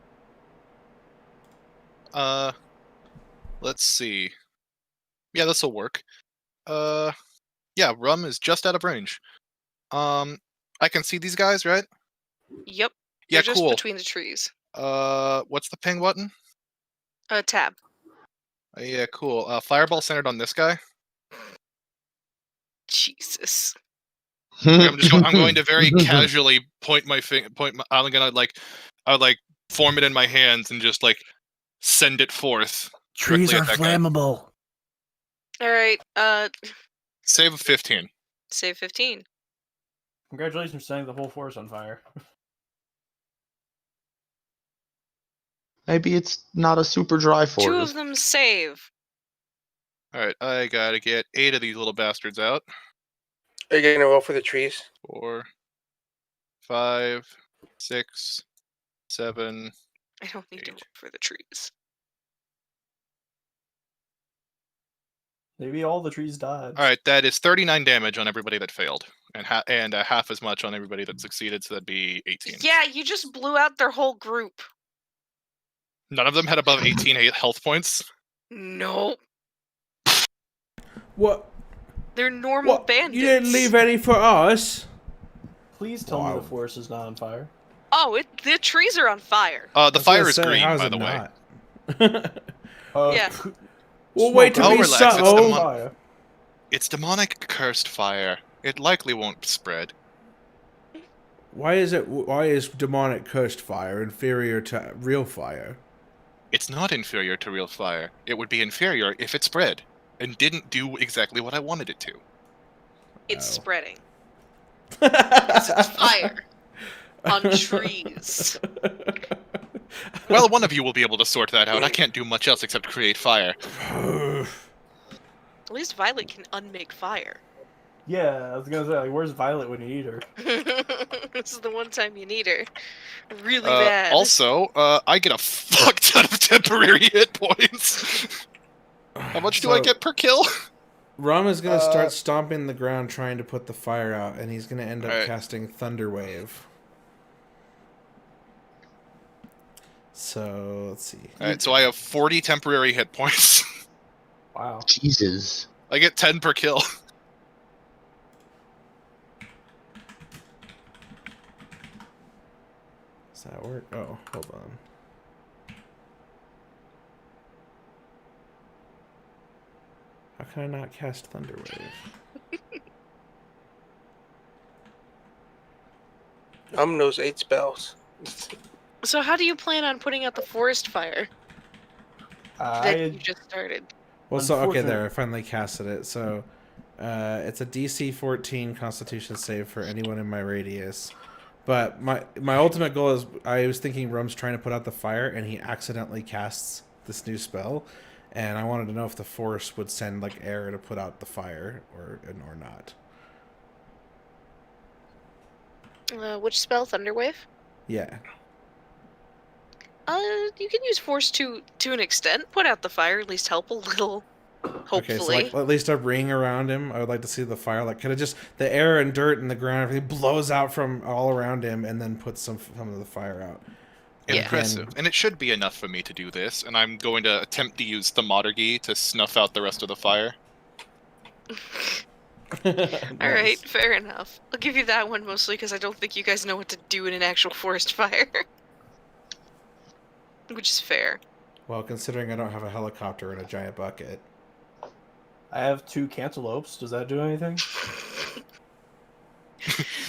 Let's see. Yeah, this'll work. Yeah, Rum is just out of range. I can see these guys, right? Yep. Yeah, They're cool. just between the trees. What's the ping button? Tab. Yeah, cool. Fireball centered on this guy. Jesus. I'm going to very casually point my finger. I'm gonna like form it in my hands and just like send it forth. Trees directly are at that guy. flammable. All right. Save of 15. Save 15. Congratulations for setting the whole forest on fire. Maybe it's not a super dry forest. 2 of them save. Alright, I gotta get 8 of these little bastards out. Are you gonna roll for the trees? 4, 5, 6, 7. I don't need to 8. roll for the trees. Maybe all the trees died. Alright, that is 39 damage on everybody that failed. And half as much on everybody that succeeded, so that'd be 18. Yeah, you just blew out their whole group. None of them had above 18 health points. Nope. What? They're normal What? bandits. You didn't leave any for us? Please tell me Wow. the forest is not on fire. Oh, the trees are on fire. The fire is green, by the way. Yeah. We'll wait till Oh, we relax, start. it's the Oh, Fire. It's demonic cursed fire. It likely won't spread. why is demonic cursed fire inferior to real fire? It's not inferior to real fire. It would be inferior if it spread and didn't do exactly what I wanted it to. It's Oh. spreading. It's fire on trees. Well, one of you will be able to sort that out. I can't do much else except create fire. At least Violet can unmake fire. Yeah, I was gonna say, like, where's Violet when you need her? This is the one time you need her. Really bad. Also, I get a fuck ton of temporary hit points. How much do I get per kill? Rum is gonna start stomping the ground trying to put the fire out, and he's gonna end up Alright. casting Thunder Wave. So let's see. Alright, so I have 40 temporary hit points. Wow. Jesus. I get 10 per kill. Does that work? Oh, hold on. How can I not cast Thunder Wave? Knows 8 spells. So how do you plan on putting out the forest fire that you just started? Well, so okay, Unfortunate- there I finally casted it. So, it's a DC 14 Constitution save for anyone in my radius. But my ultimate goal is I was thinking Rum's trying to put out the fire, and he accidentally casts this new spell, and I wanted to know if the force would send like air to put out the fire or not. Which spell? Thunderwave? Yeah. You can use force to an extent. Put out the fire, at least help a little. Hopefully. Okay, so like at least a ring around him. I would like to see the fire. Like, could it just the air and dirt and the ground, everything blows out from all around him, and then puts some of the fire out. Yeah. Impressive. And it should be enough for me to do this, and I'm going to attempt to use Thaumaturgy to snuff out the rest of the fire. Alright, fair enough. I'll give you that one mostly because I don't think you guys know what to do in an actual forest fire. Which is fair. Well, considering I don't have a helicopter and a giant bucket. I have 2 cantaloupes. Does that do anything?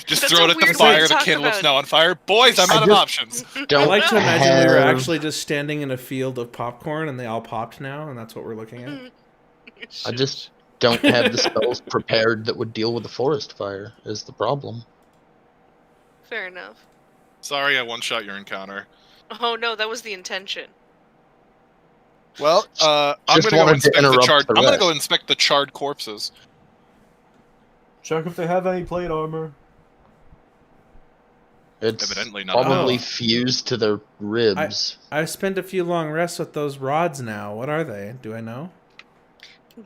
Just That's throw a it at the weird way fire, to the talk cantaloupe's about- now on fire. Boys, I'm I out of just- options. Don't I like to imagine we were have- actually just standing in a field of popcorn and they all popped now, and that's what we're looking at. I just don't have the spells prepared that would deal with the forest fire, is the problem. Fair enough. Sorry, I one-shot your encounter. Oh no, that was the intention. Well, I'm Just gonna go wanted to inspect the interrupt charred. the I'm gonna rest. go inspect the charred corpses. Check if they have any plate armor. It's Evidently not. probably Oh. fused to their ribs. I've spent a few long rests with those rods now. What are they? Do I know?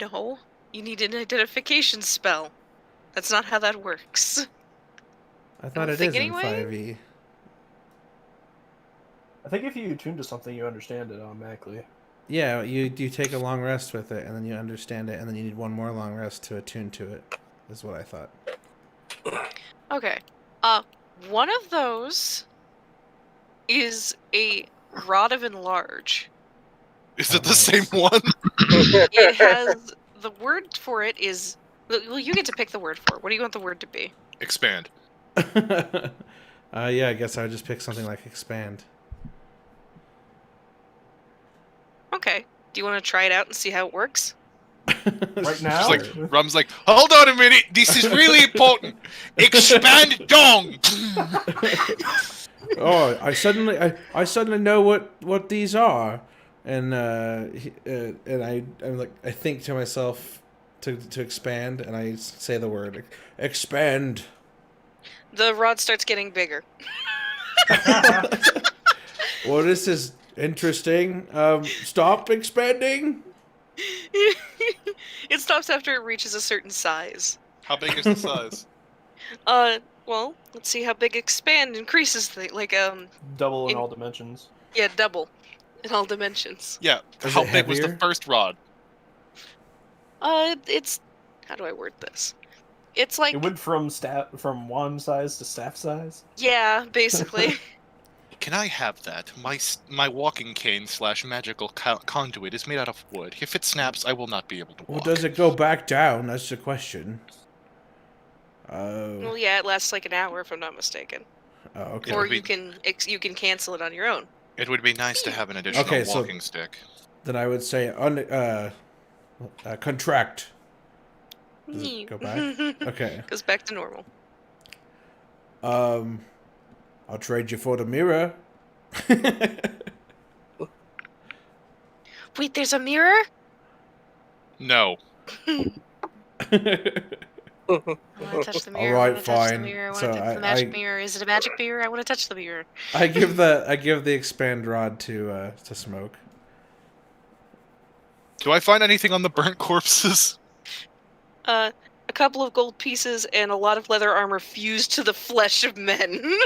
No, you need an identification spell. That's not how that works. I thought don't it think is in anyway. 5e. I think if you attune to something, you understand it automatically. Yeah, you take a long rest with it, and then you understand it, and then you need one more long rest to attune to it. Is what I thought. Okay. One of those is a rod of enlarge. Is it the Oh, same nice. one? It has the word for it is. Well, you get to pick the word for it. What do you want the word to be? Expand. Yeah, I guess I would just pick something like expand. Okay. Do you want to try it out and see how it works? Right now? Just like Rum's like, hold on a minute, this is really important. Expand dong. Oh, I suddenly know what these are, and I think to myself to expand, and I say the word expand. The rod starts getting bigger. Well, this is interesting. Stop expanding. It stops after it reaches a certain size. How big is the size? Well, let's see how big expand increases Double in in- all dimensions. yeah, double in all dimensions. Yeah. Is How it big was the heavier? first rod? It's how do I word this? It's like It went from wand size to staff size. yeah, basically. Can I have that? My walking cane / magical conduit is made out of wood. If it snaps, I will not be able to Well, walk. does it go back down? That's the question. Well, yeah, it lasts like an hour if I'm not mistaken. Oh, okay. Or would be- you can cancel it on your own. It would be nice to have an additional Okay, so- walking stick. Then I would say contract. Does it go back? Okay. Goes back to normal. I'll trade you for the mirror. Wait, there's a mirror? No. I want to touch the mirror. Alright, I want to touch the fine. mirror. I want So to touch the magic mirror. Is it a magic mirror? I want to touch the mirror. I give the expand rod to Smoke. Do I find anything on the burnt corpses? A couple of gold pieces and a lot of leather armor fused to the flesh of men.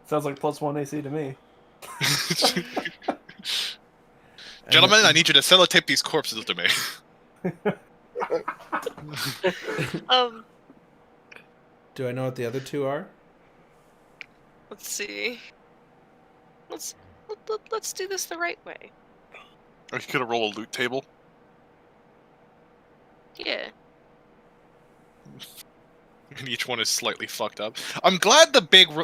Sounds like +1 AC to me. Gentlemen, I need you to sellotape these corpses to me. Do I know what the other two are? Let's see. Let's do this the right way. Are you gonna roll a loot table? Yeah. And each one is slightly fucked up. I'm glad the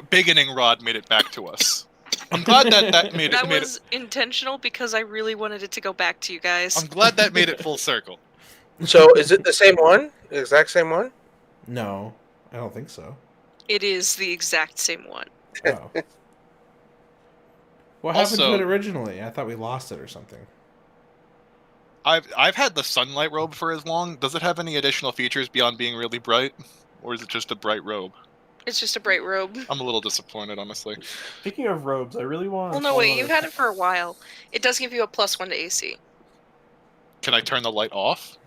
beginning rod made it back to us. I'm glad that made it. That was intentional because I really wanted it to go back to you guys. I'm glad that made it full circle. So, is it the same one? The exact same one? No, I don't think so. It is the exact same one. Oh. What happened to Also- it originally? I thought we lost it or something. I've had the sunlight robe for as long. Does it have any additional features beyond being really bright, or is it just a bright robe? It's just a bright robe. I'm a little disappointed, honestly. Speaking of robes, I really want. Well, no, wait. You've had it for a while. It does give you a +1 to AC. Can I turn the light off?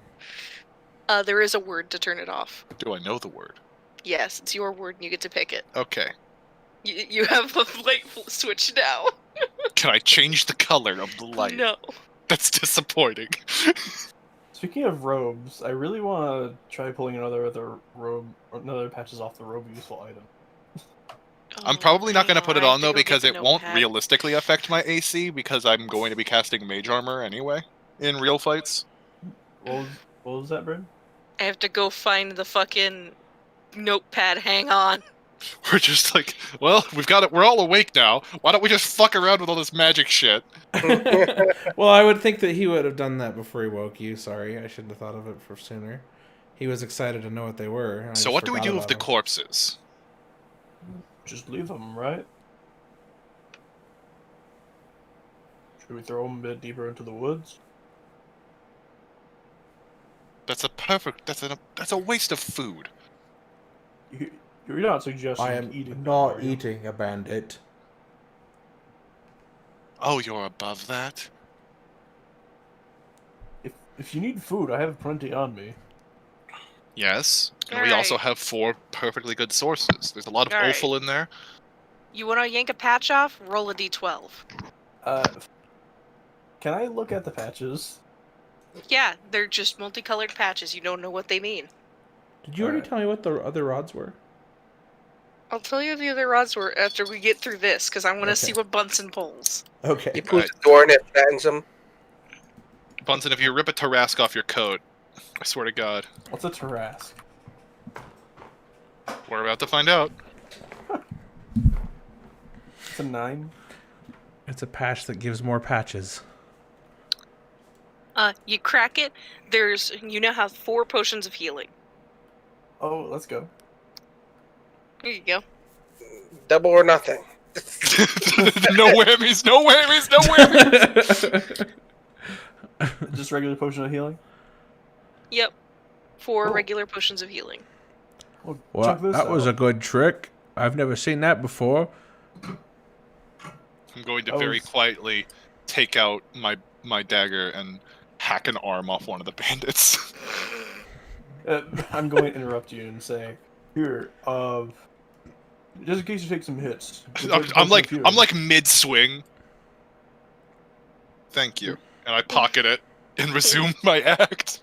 There is a word to turn it off. Do I know the word? Yes, it's your word and you get to pick it. Okay. You have a light switch now. Can I change the color of the light? No. That's disappointing. Speaking of robes, I really want to try pulling another patches off the robe useful item. I'm probably not going to put it on though go get because the it won't notepad. realistically affect my AC because I'm going to be casting mage armor anyway in real fights. What was that, Brad? I have to go find the fucking notepad. Hang on. We're just like, well, we've got it. We're all awake now. Why don't we just fuck around with all this magic shit? Well, I would think that he would have done that before he woke you. Sorry, I shouldn't have thought of it for sooner. He was excited to know what they were. And I So just what do we forgot do with about the them. corpses? Just leave them, right? Should we throw them a bit deeper into the woods? That's a perfect. That's a waste of food. You're not suggesting I am eating them, not are you? eating a bandit. Oh, you're above that. If you need food, I have plenty on me. Yes, and we Alright. also have 4 perfectly good sources. There's a lot of Alright. offal in there. You want to yank a patch off? Roll a d12. Can I look at the patches? Yeah, they're just multicolored patches. You don't know what they mean. Did you already Alright. tell me what the other rods were? I'll tell you the other rods were after we get through this, because I want to Okay. see what Bunsen pulls. Okay. You put the door and it flattens them. Bunsen, if you rip a Tarask off your coat, I swear to God, What's a Tarask? we're about to find out. It's a 9. It's a patch that gives more patches. You crack it. You now have 4 potions of healing. Oh, let's go. Here you go. Double or nothing. No whammies, no whammies, no whammies. Just regular potion of healing. Yep. 4 Cool. regular potions of healing. Well, check this that was a out. good trick. I've never seen that before. I'm going to very quietly take out my dagger and hack an arm off one of the bandits. I'm going to interrupt you and say, here, just in case you take some hits. I'm like mid swing. Thank you, and I pocket it and resume my act.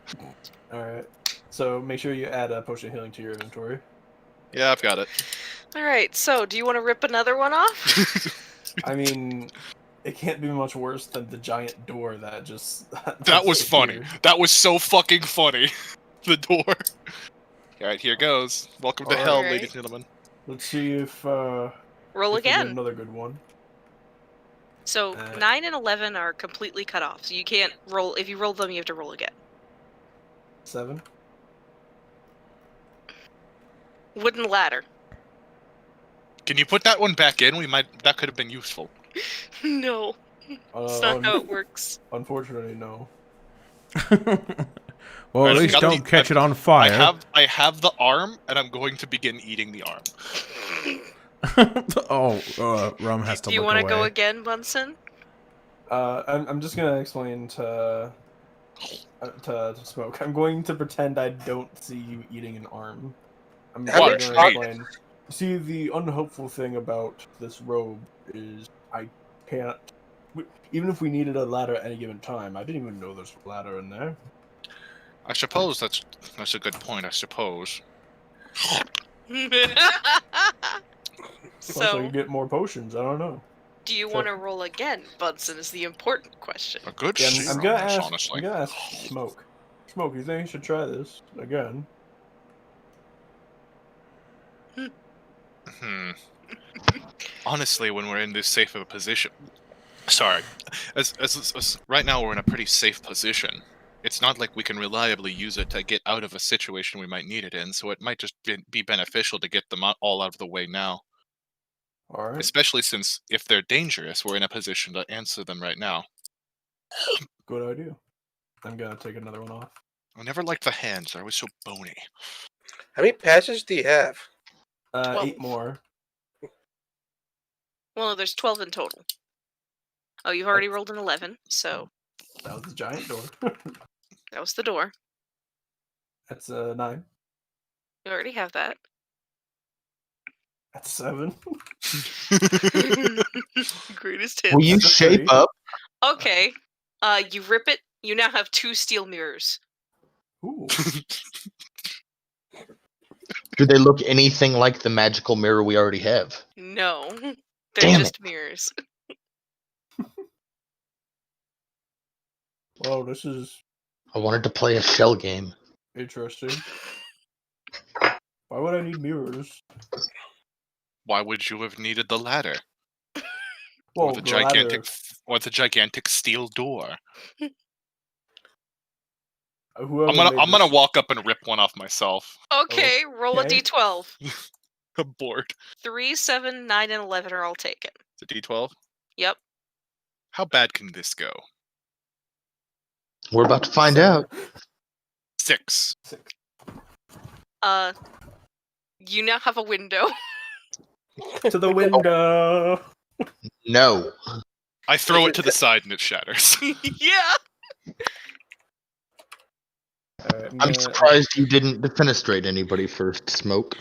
All right. So make sure you add a potion of healing to your inventory. Yeah, I've got it. All right. So, do you want to rip another one off? I mean, it can't be much worse than the giant door that just. That was funny. That was so fucking funny. The door. All right, here goes. Welcome to hell, ladies and gentlemen. Let's see if roll if we get again. another good one. So 9 and 11 are completely cut off. So you can't roll. If you roll them, you have to roll again. 7. Wooden ladder. Can you put that one back in? That could have been useful. No, that's not how it works. Unfortunately, no. Well, at least don't catch it on fire. I have the arm, and I'm going to begin eating the arm. Rum has to. Do you want to go again, Bunsen? I'm just gonna explain to Smoke. I'm going to pretend I don't see you eating an arm. I'm going to explain. See, the unhelpful thing about this robe is I can't. Even if we needed a ladder at any given time, I didn't even know there's a ladder in there. I suppose that's a good point. I suppose. So you get more potions. I don't know. Do you want to roll again, Bunsen? Is the important question. A good I'm gonna ask Smoke. Smoke, you think you should try this again? Honestly, when we're in this safe of a position, sorry, as right now we're in a pretty safe position. It's not like we can reliably use it to get out of a situation we might need it in, so it might just be beneficial to get them all out of the way now. All right. Especially since if they're dangerous, we're in a position to answer them right now. Good idea. I'm gonna take another one off. I never liked the hands; they're always so bony. How many patches do you have? 8 more. Well, there's 12 in total. Oh, you've already rolled an 11, so. That was the giant door. That was the door. That's 9. You already have that. That's 7. Greatest hits. Will you shape up? Okay. You rip it. You now have 2 steel mirrors. Ooh. Do they look anything like the magical mirror we already have? No. They're Damn just mirrors. Well, this is I wanted to play a shell game. interesting. Why would I need mirrors? Why would you have needed the ladder? Well, or the gigantic steel door? Whoever I'm gonna walk up and rip one off myself. Okay, roll a d12. I'm bored. 3, 7, 9, and 11 are all taken. It's a d12? Yep. How bad can this go? We're about to find out. 6. You now have a window. To the window. No. I throw it to the side and it shatters. Yeah. I'm surprised you didn't defenestrate anybody first, Smoke.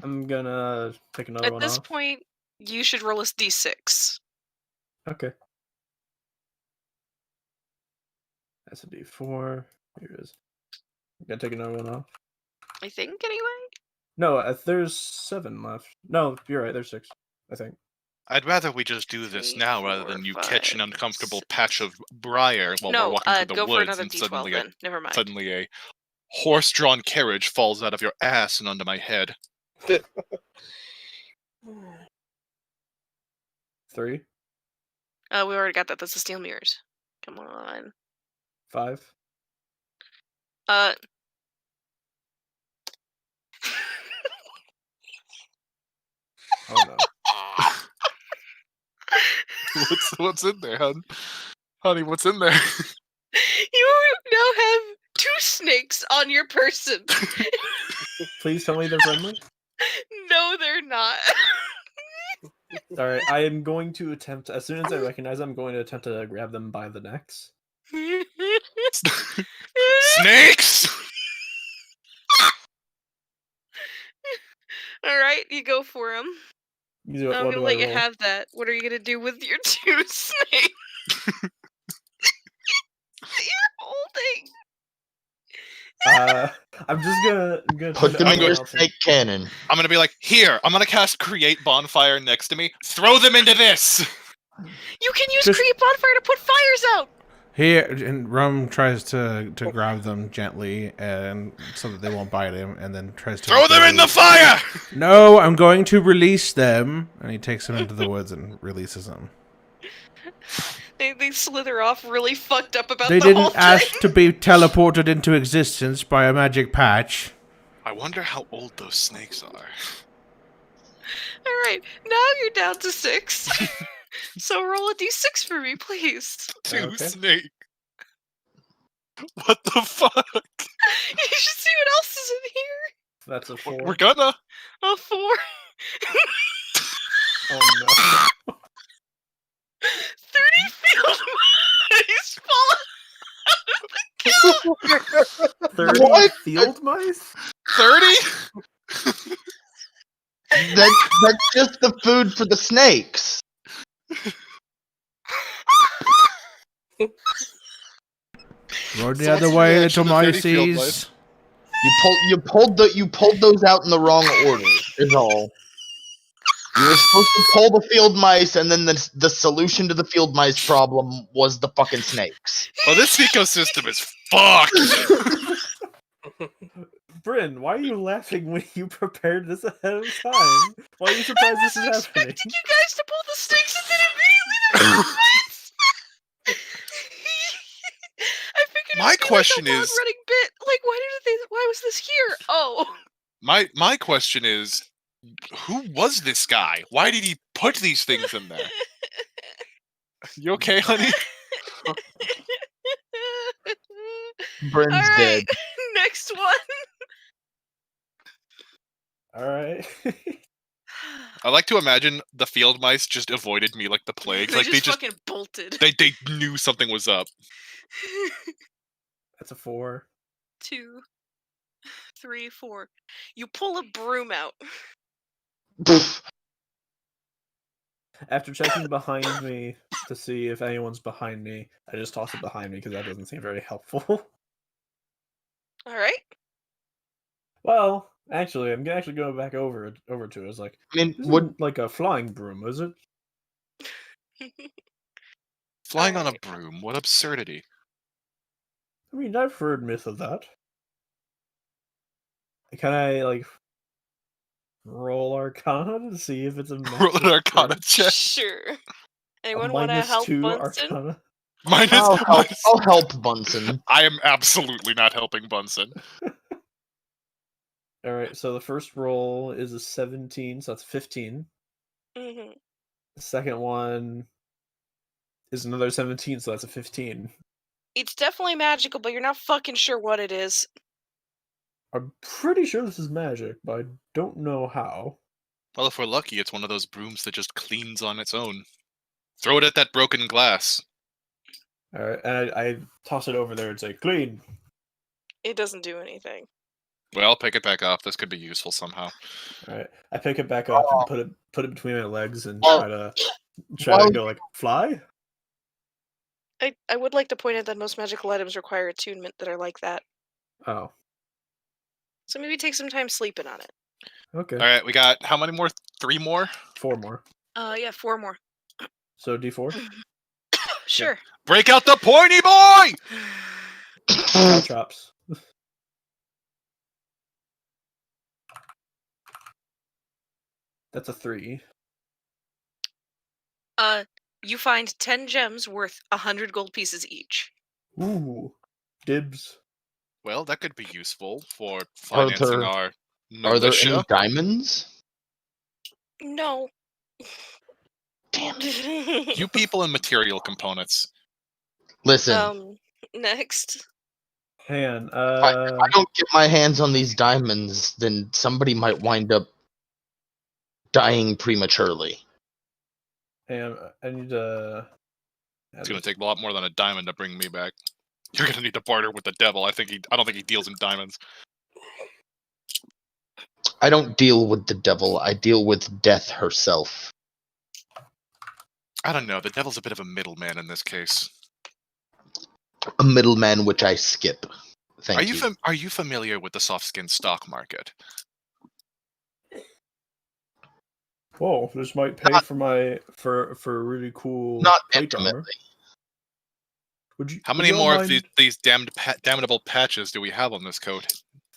I'm gonna take another one At this off. point, you should roll a d6. Okay. That's a d4. Here it is. I'm gonna take another one off. I think, anyway? No, there's 7 left. No, you're right, there's 6, I think. I'd rather we just do this now rather than you catch an uncomfortable patch of briar while we're walking through the go for woods another and d12 then. Never mind. suddenly a horse-drawn carriage falls out of your ass and onto my head. 3. We already got that. That's the steel mirrors. Come on. 5. Uh. Oh no. What's in there, hon? Honey, what's in there? You now have 2 snakes on your person. Please tell me they're friendly. No, they're not. Alright, I am going to attempt, as soon as I recognize them, I'm going to attempt to grab them by the necks. Snakes! Alright, you go for them. What I'm do gonna I let you roll? have that. What are you gonna do with your 2 snakes that you're holding? I'm just gonna Put them in your out snake cannon. I'm gonna be like, here, I'm gonna cast Create Bonfire next to me. Throw them into this! You can use Just- Create Bonfire to put fires out! Here, and Rum tries to grab them gently, and so that they won't bite him, and then tries to Throw them in the fire! No, I'm going to release them, and he takes them into the woods and releases them. They slither off really fucked up about They the whole didn't thing. ask to be teleported into existence by a magic patch. I wonder how old those snakes are. Alright, now you're down to 6. So roll a d6 for me, please. 2 Okay. snake. What the fuck? You should see what else is in here. That's a 4. We're gonna. A 4. Oh no. 30 field mice fall out of the 30 What? field mice? 30? That's just the food for the snakes. Run the So other what's your way, reaction little to 30 field miceys. mice? You pulled those out in the wrong order. Is all. You were supposed to pull the field mice, and then the solution to the field mice problem was the fucking snakes. Well, this ecosystem is fucked. Bryn, why are you laughing when you prepared this ahead of time? Why are you surprised I this is was happening? expecting you guys to pull the snakes and then immediately the field mice! I figured My it would be question like a is- long-running bit. Like, why was this here? Oh. My question is, who was this guy? Why did he put these things in there? You okay, honey? Bryn's All right, dead. next one. Alright. I like to imagine the field mice just avoided me like the plague. They Like just fucking bolted. they knew something was up. That's a 4. 2, 3, 4. You pull a broom out. After checking behind me to see if anyone's behind me, I just toss it behind me because that doesn't seem very helpful. All right. Well, actually, I'm actually going back over to it. It's like, I mean, this would isn't like a flying broom, is it? Flying on a Alright. broom. What absurdity. I mean, I've heard myth of that. Can I, like, roll Arcana to see if it's a Roll an magic Arcana or check. Sure. a Anyone want to help -2 Bunsen? Arcana? Minus. I'll help Bunsen. I am absolutely not helping Bunsen. Alright, so the first roll is a 17, so that's 15. Mm-hmm. The second one is another 17, so that's a 15. It's definitely magical, but you're not fucking sure what it is. I'm pretty sure this is magic, but I don't know how. Well, if we're lucky, it's one of those brooms that just cleans on its own. Throw it at that broken glass. Alright, and I toss it over there and say, clean! It doesn't do anything. Well, pick it back up. This could be useful somehow. Alright, I pick it back up and put it between my legs and Well- try well- to go like, fly? I would like to point out that most magical items require attunement that are like that. Oh, So maybe take some time sleeping on it. okay. All right, we got how many more? 3 more? 4 more. Yeah, 4 more. So D4? Sure. Break out the pointy boy! Cow chops. That's a 3. You find 10 gems worth 100 gold pieces each. Ooh, dibs. Well, that could be useful for Are financing there- our Are there any militia. diamonds? No. Damn. You people and material components. Listen, Next. Hang on. if I don't get my hands on these diamonds, then somebody might wind up dying prematurely. Hang on. I need to. It's going to take a lot more than a diamond to bring me back. You're going to need to barter with the devil. I don't think he deals in diamonds. I don't deal with the devil. I deal with death herself. I don't know. The devil's a bit of a middleman in this case. A middleman which I skip. Thank you. Are you familiar with the soft skin stock market? Whoa, this might pay for my for a really cool Not plate armor. intimately. How many more of these damnable patches do we have on this coat?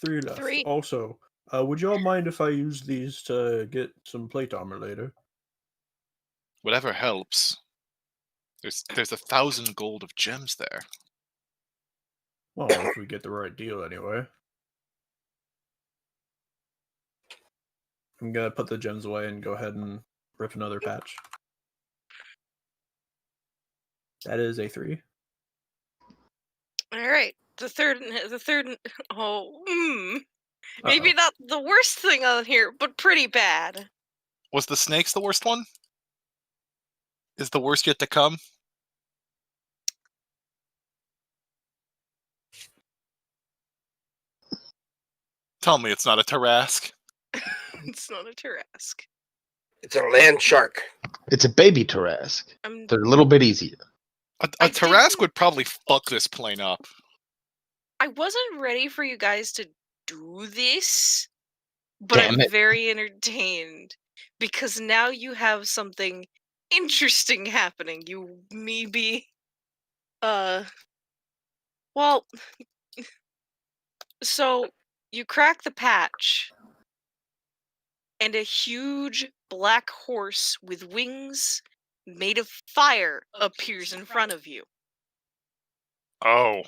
3 left. 3. Also, would you all mind if I use these to get some plate armor later? Whatever helps. There's 1,000 gold of gems there. Well, if we get the right deal anyway. I'm gonna put the gems away and go ahead and rip another patch. That is a 3. All right. The third. Oh, maybe not the worst thing on here, but pretty bad. Was the snakes the worst one? Is the worst yet to come? Tell me it's not a Tarask. It's not a Tarask. It's a land shark. It's a baby Tarask. They're a little bit easier. A Tarask would probably fuck this plane up. I wasn't ready for you guys to do this, but Damn I'm it. very entertained because now you have something interesting happening. You maybe, well, so you crack the patch, and a huge black horse with wings made of fire appears in front of you. Oh.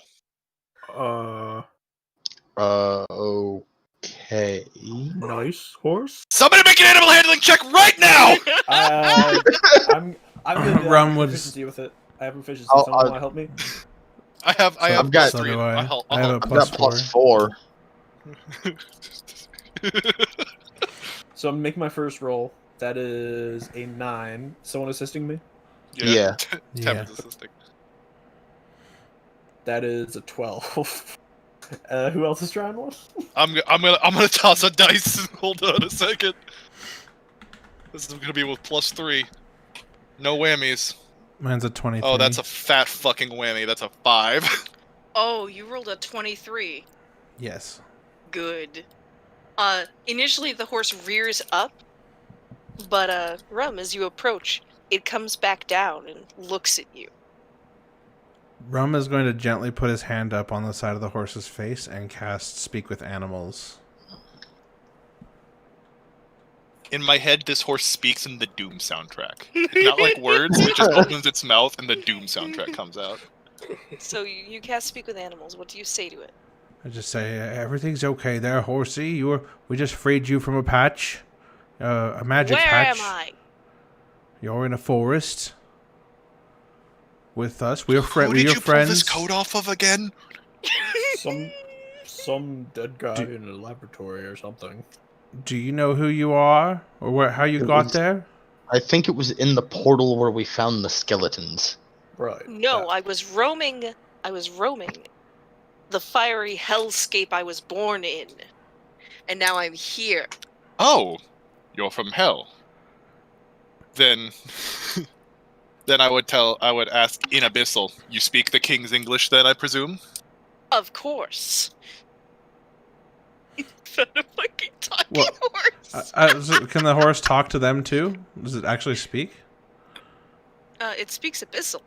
Okay. Nice horse. Somebody make an animal handling check right now! I'm gonna Rum have was- proficiency with it. I have proficiency. I'll- Someone want to help me? I have I've got- So 3. do I. I'll I have a help. I've got +4. So I'm making my first roll. That is a 9. Someone assisting me? Yeah. Tevin's assisting. That is a 12. Who else is trying one? I'm gonna toss a dice. Hold on a second. This is gonna be with +3. No whammies. Mine's a 23. Oh, that's a fat fucking whammy. That's a 5. Oh, you rolled a 23. Yes. Good. Initially the horse rears up, but Rum, as you approach, it comes back down and looks at you. Rum is going to gently put his hand up on the side of the horse's face and cast Speak with Animals. In my head, this horse speaks in the Doom soundtrack. Not like words, it just opens its mouth and the Doom soundtrack comes out. So you cast Speak with Animals. What do you say to it? I just say, everything's okay there, horsey. We just freed you from a patch. A magic Where patch. am I? You're in a forest. With us. We're Who did your you friends. pull this coat off of again? Some dead guy in a laboratory or something. Do you know who you are? Or how you got there? I think it was in the portal where we found the skeletons. Right. No, I was roaming the fiery hellscape I was born in. And now I'm here. Oh, you're from hell. Then I would ask in Abyssal, you speak the king's English then, I presume? Of course. Is that a fucking talking What? horse? Can the horse talk to them too? Does it actually speak? It speaks Abyssal.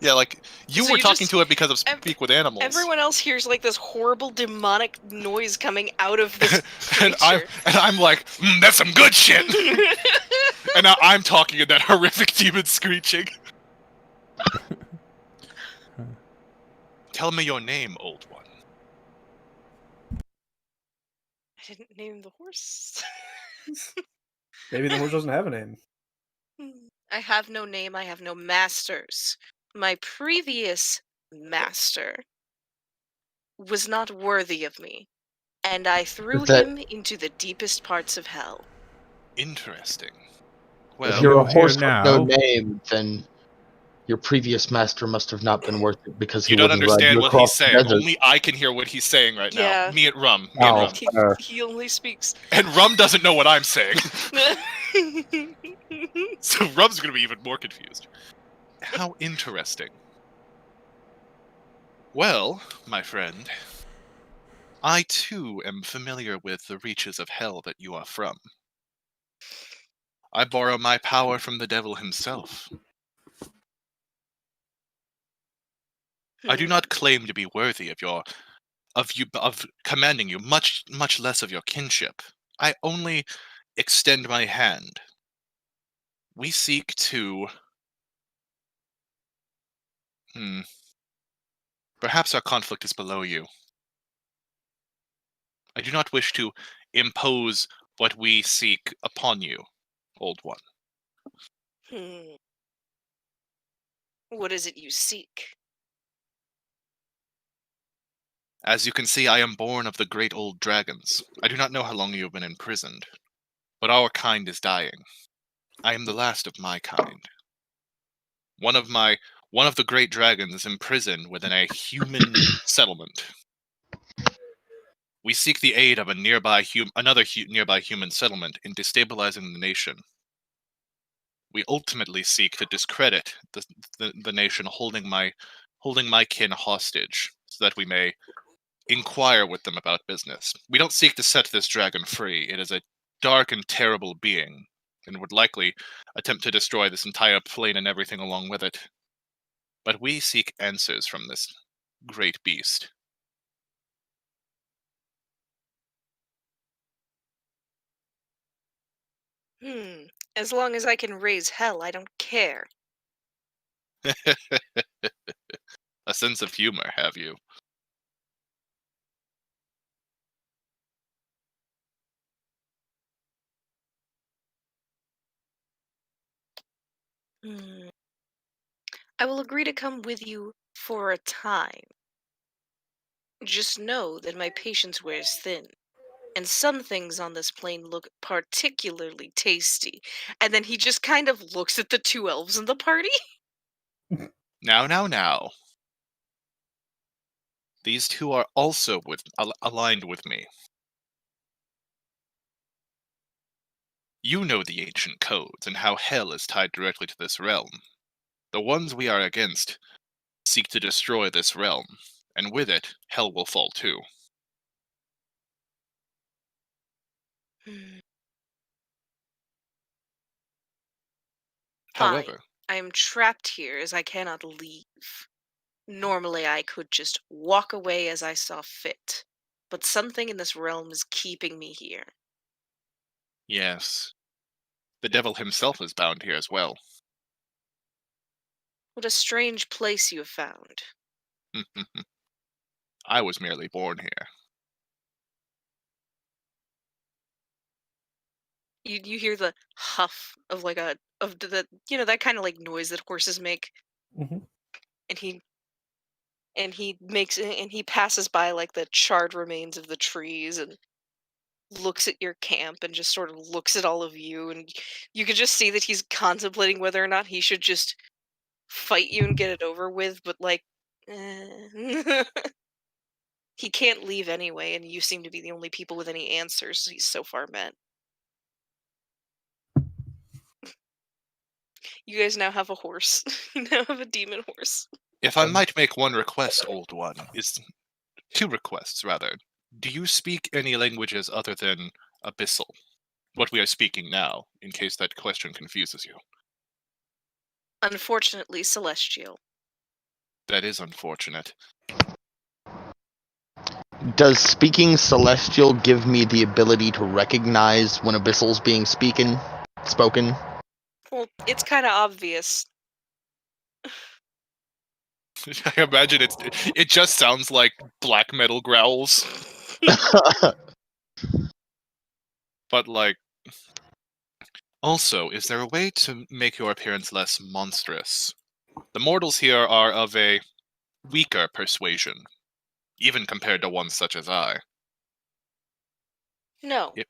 Yeah, like, you So were you talking just- to it because of Speak with Animals. Everyone else hears like this horrible demonic noise coming out of this and creature. I'm like, that's some good shit! And now I'm talking in that horrific demon screeching. Tell me your name, old one. I didn't name the horse. Maybe the horse doesn't have a name. I have no name, I have no masters. My previous master was not worthy of me, and I threw him into the deepest parts of hell. Interesting. If Well, you're a Here horse with no now. name, then your previous master must have not been worth it because he you don't wouldn't ride understand you what he's across the saying. desert. Only I can hear what he's saying right Yeah. now. Me and Rum. He only speaks. And Rum doesn't know what I'm saying. So Rum's gonna be even more confused. How interesting. Well, my friend, I too am familiar with the reaches of hell that you are from. I borrow my power from the devil himself. I do not claim to be worthy of commanding you, much less of your kinship. I only extend my hand. We seek to perhaps our conflict is below you. I do not wish to impose what we seek upon you, old one. What is it you seek? As you can see, I am born of the great old dragons. I do not know how long you have been imprisoned, but our kind is dying. I am the last of my kind. One of the great dragons is imprisoned within a human settlement. We seek the aid of another nearby human settlement in destabilizing the nation. We ultimately seek to discredit the nation holding my kin hostage, so that we may inquire with them about business. We don't seek to set this dragon free. It is a dark and terrible being, and would likely attempt to destroy this entire plane and everything along with it. But we seek answers from this great beast. As long as I can raise hell, I don't care. A sense of humor, have you? I will agree to come with you for a time. Just know that my patience wears thin, and some things on this plane look particularly tasty. And then he just kind of looks at the two elves in the party. Now. These two are also aligned with me. You know the ancient codes and how hell is tied directly to this realm. The ones we are against seek to destroy this realm, and with it, hell will fall too. Fine. However, I am trapped here as I cannot leave. Normally I could just walk away as I saw fit, but something in this realm is keeping me here. yes, the devil himself is bound here as well. What a strange place you have found. I was merely born here. You hear the huff of like that kind of like noise that horses make. Mm-hmm. And he passes by like the charred remains of the trees and looks at your camp and just sort of looks at all of you, and you can just see that he's contemplating whether or not he should just fight you and get it over with, but like he can't leave anyway, and you seem to be the only people with any answers he's so far met. You guys now have a horse. You now have a demon horse. If I might make one request, old one, is 2 requests, rather. Do you speak any languages other than Abyssal? What we are speaking now, in case that question confuses you. Unfortunately, Celestial. That is unfortunate. Does speaking Celestial give me the ability to recognize when Abyssal's being spoken? Well, it's kind of obvious. I imagine it just sounds like black metal growls. But, like... Also, is there a way to make your appearance less monstrous? The mortals here are of a weaker persuasion, even compared to ones such as I. No. Yep.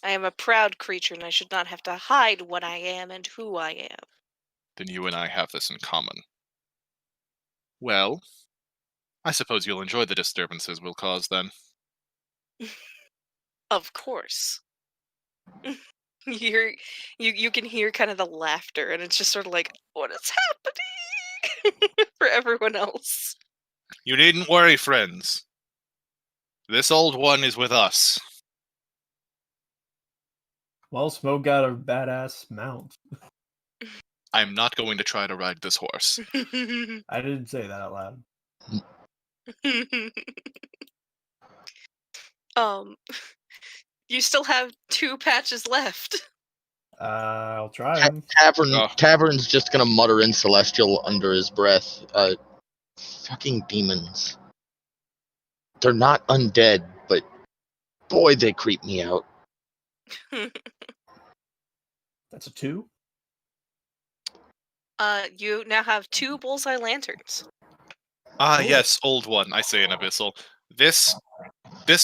I am a proud creature, and I should not have to hide what I am and who I am. Then you and I have this in common. Well, I suppose you'll enjoy the disturbances we'll cause then. Of course. You can hear kind of the laughter, and it's just sort of like, what is happening for everyone else. You needn't worry, friends. This old one is with us. Well, Smoke got a badass mount. I'm not going to try to ride this horse. I didn't say that out loud. You still have 2 patches left. I'll try. Tavern's just gonna mutter in Celestial under his breath. Fucking demons. They're not undead, but boy, they creep me out. That's a 2? You now have 2 bullseye lanterns. Ah, yes, old one, I say in Abyssal. This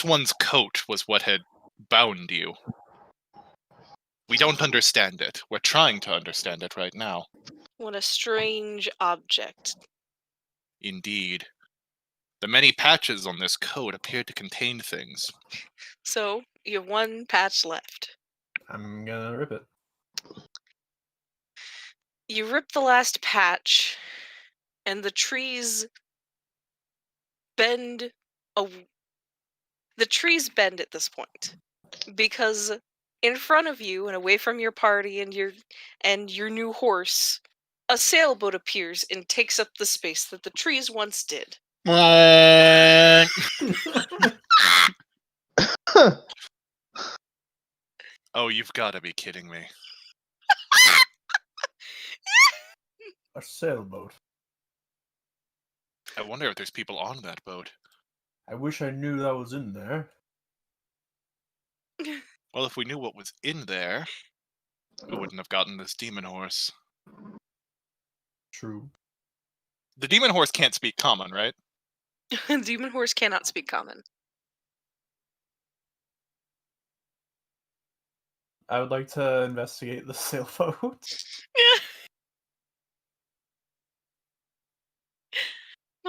one's coat was what had bound you. We don't understand it. We're trying to understand it right now. What a strange object. Indeed. The many patches on this coat appear to contain things. So, you have 1 patch left. I'm gonna rip it. You rip the last patch, and the trees bend. The trees bend at this point, because in front of you and away from your party and your new horse, a sailboat appears and takes up the space that the trees once did. Oh, you've got to be kidding me. A sailboat. I wonder if there's people on that boat. I wish I knew that was in there. Well, if we knew what was in there, we wouldn't have gotten this demon horse. True. The demon horse can't speak common, right? Demon horse cannot speak common. I would like to investigate the sailboat.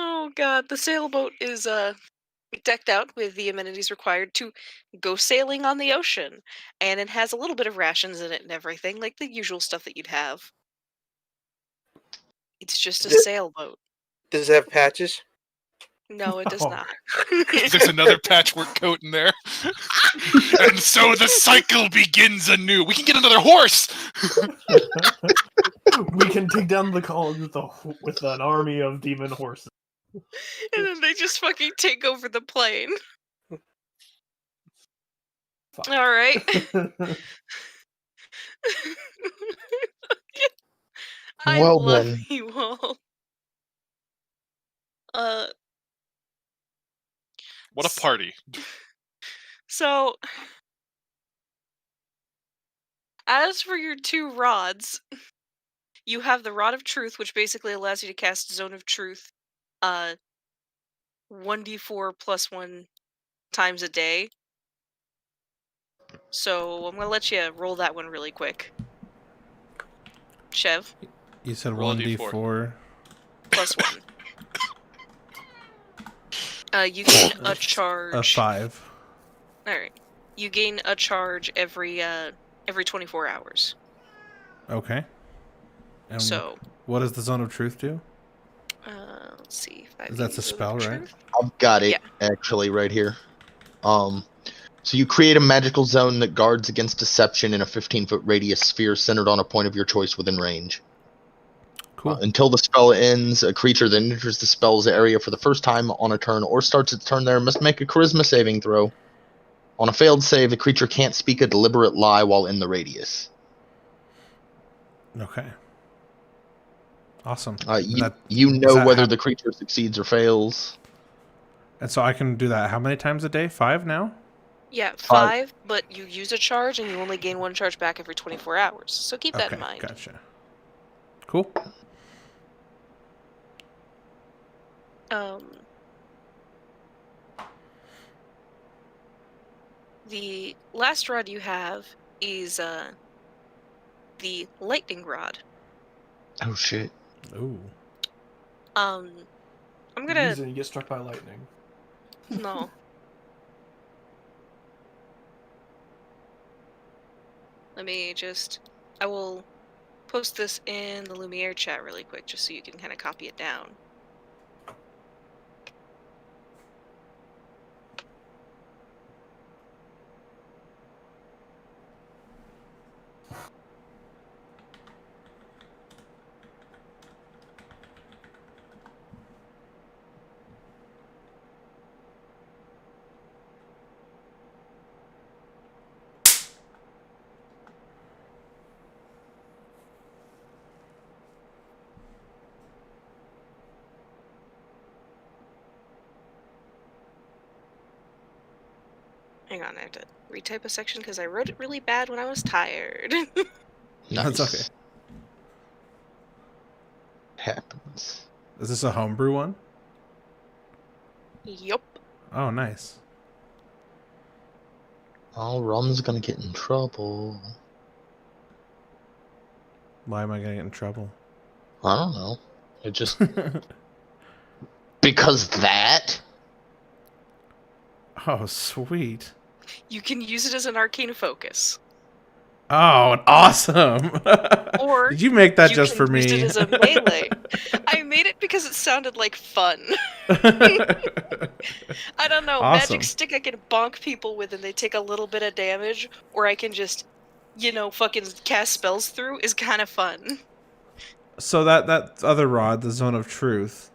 Oh god, the sailboat is decked out with the amenities required to go sailing on the ocean, and it has a little bit of rations in it and everything, like the usual stuff that you'd have. It's just a sailboat. Does it have patches? No, it does No. not. There's another patchwork coat in there. And so the cycle begins anew. We can get another horse! We can take down the colony with an army of demon horses. And then they just fucking take over the plane. Fuck. Alright. I Well love then. you all. What a party. So, as for your 2 rods, you have the Rod of Truth, which basically allows you to cast Zone of Truth 1d4 plus 1 times a day. So, I'm going to let you roll that one really quick. Chev, You said Roll a 1d4. plus 1. You gain a charge. A 5. Alright. You gain a charge every 24 hours. Okay. And So, what does the Zone of Truth do? let's see. If I That's a use Zone spell, of right? Truth. I've got it, actually, right here. So you create a magical zone that guards against deception in a 15-foot radius sphere centered on a point of your choice within range. Cool. Until the spell ends, a creature that enters the spell's area for the first time on a turn or starts its turn there must make a charisma saving throw. On a failed save, the creature can't speak a deliberate lie while in the radius. Okay. Awesome. You know whether the the creature succeeds or fails. And so I can do that how many times a day? 5 now? Yeah, 5, but you use a charge and you only gain 1 charge back every 24 hours. So keep that in mind. Gotcha. Cool. The last rod you have is the lightning rod. Oh shit. Ooh. I'm gonna Use it and you get struck by lightning. No. I will post this in the Lumiere chat really quick just so you can kind of copy it down. Hang on, I have to retype a section because I wrote it really bad when I was tired. Nice. That's okay. Happens. Is this a homebrew one? Yup. Oh, nice. Oh, Rum's gonna get in trouble. Why am I gonna get in trouble? I don't know. It just... because that? Oh, sweet. You can use it as an arcane focus. Oh, awesome. Or did you make that just for me? Use it as a melee. I made it because it sounded like fun. I don't know. Awesome. Magic stick I can bonk people with and they take a little bit of damage, or I can just, fucking cast spells through is kind of fun. So that other rod, the Zone of Truth,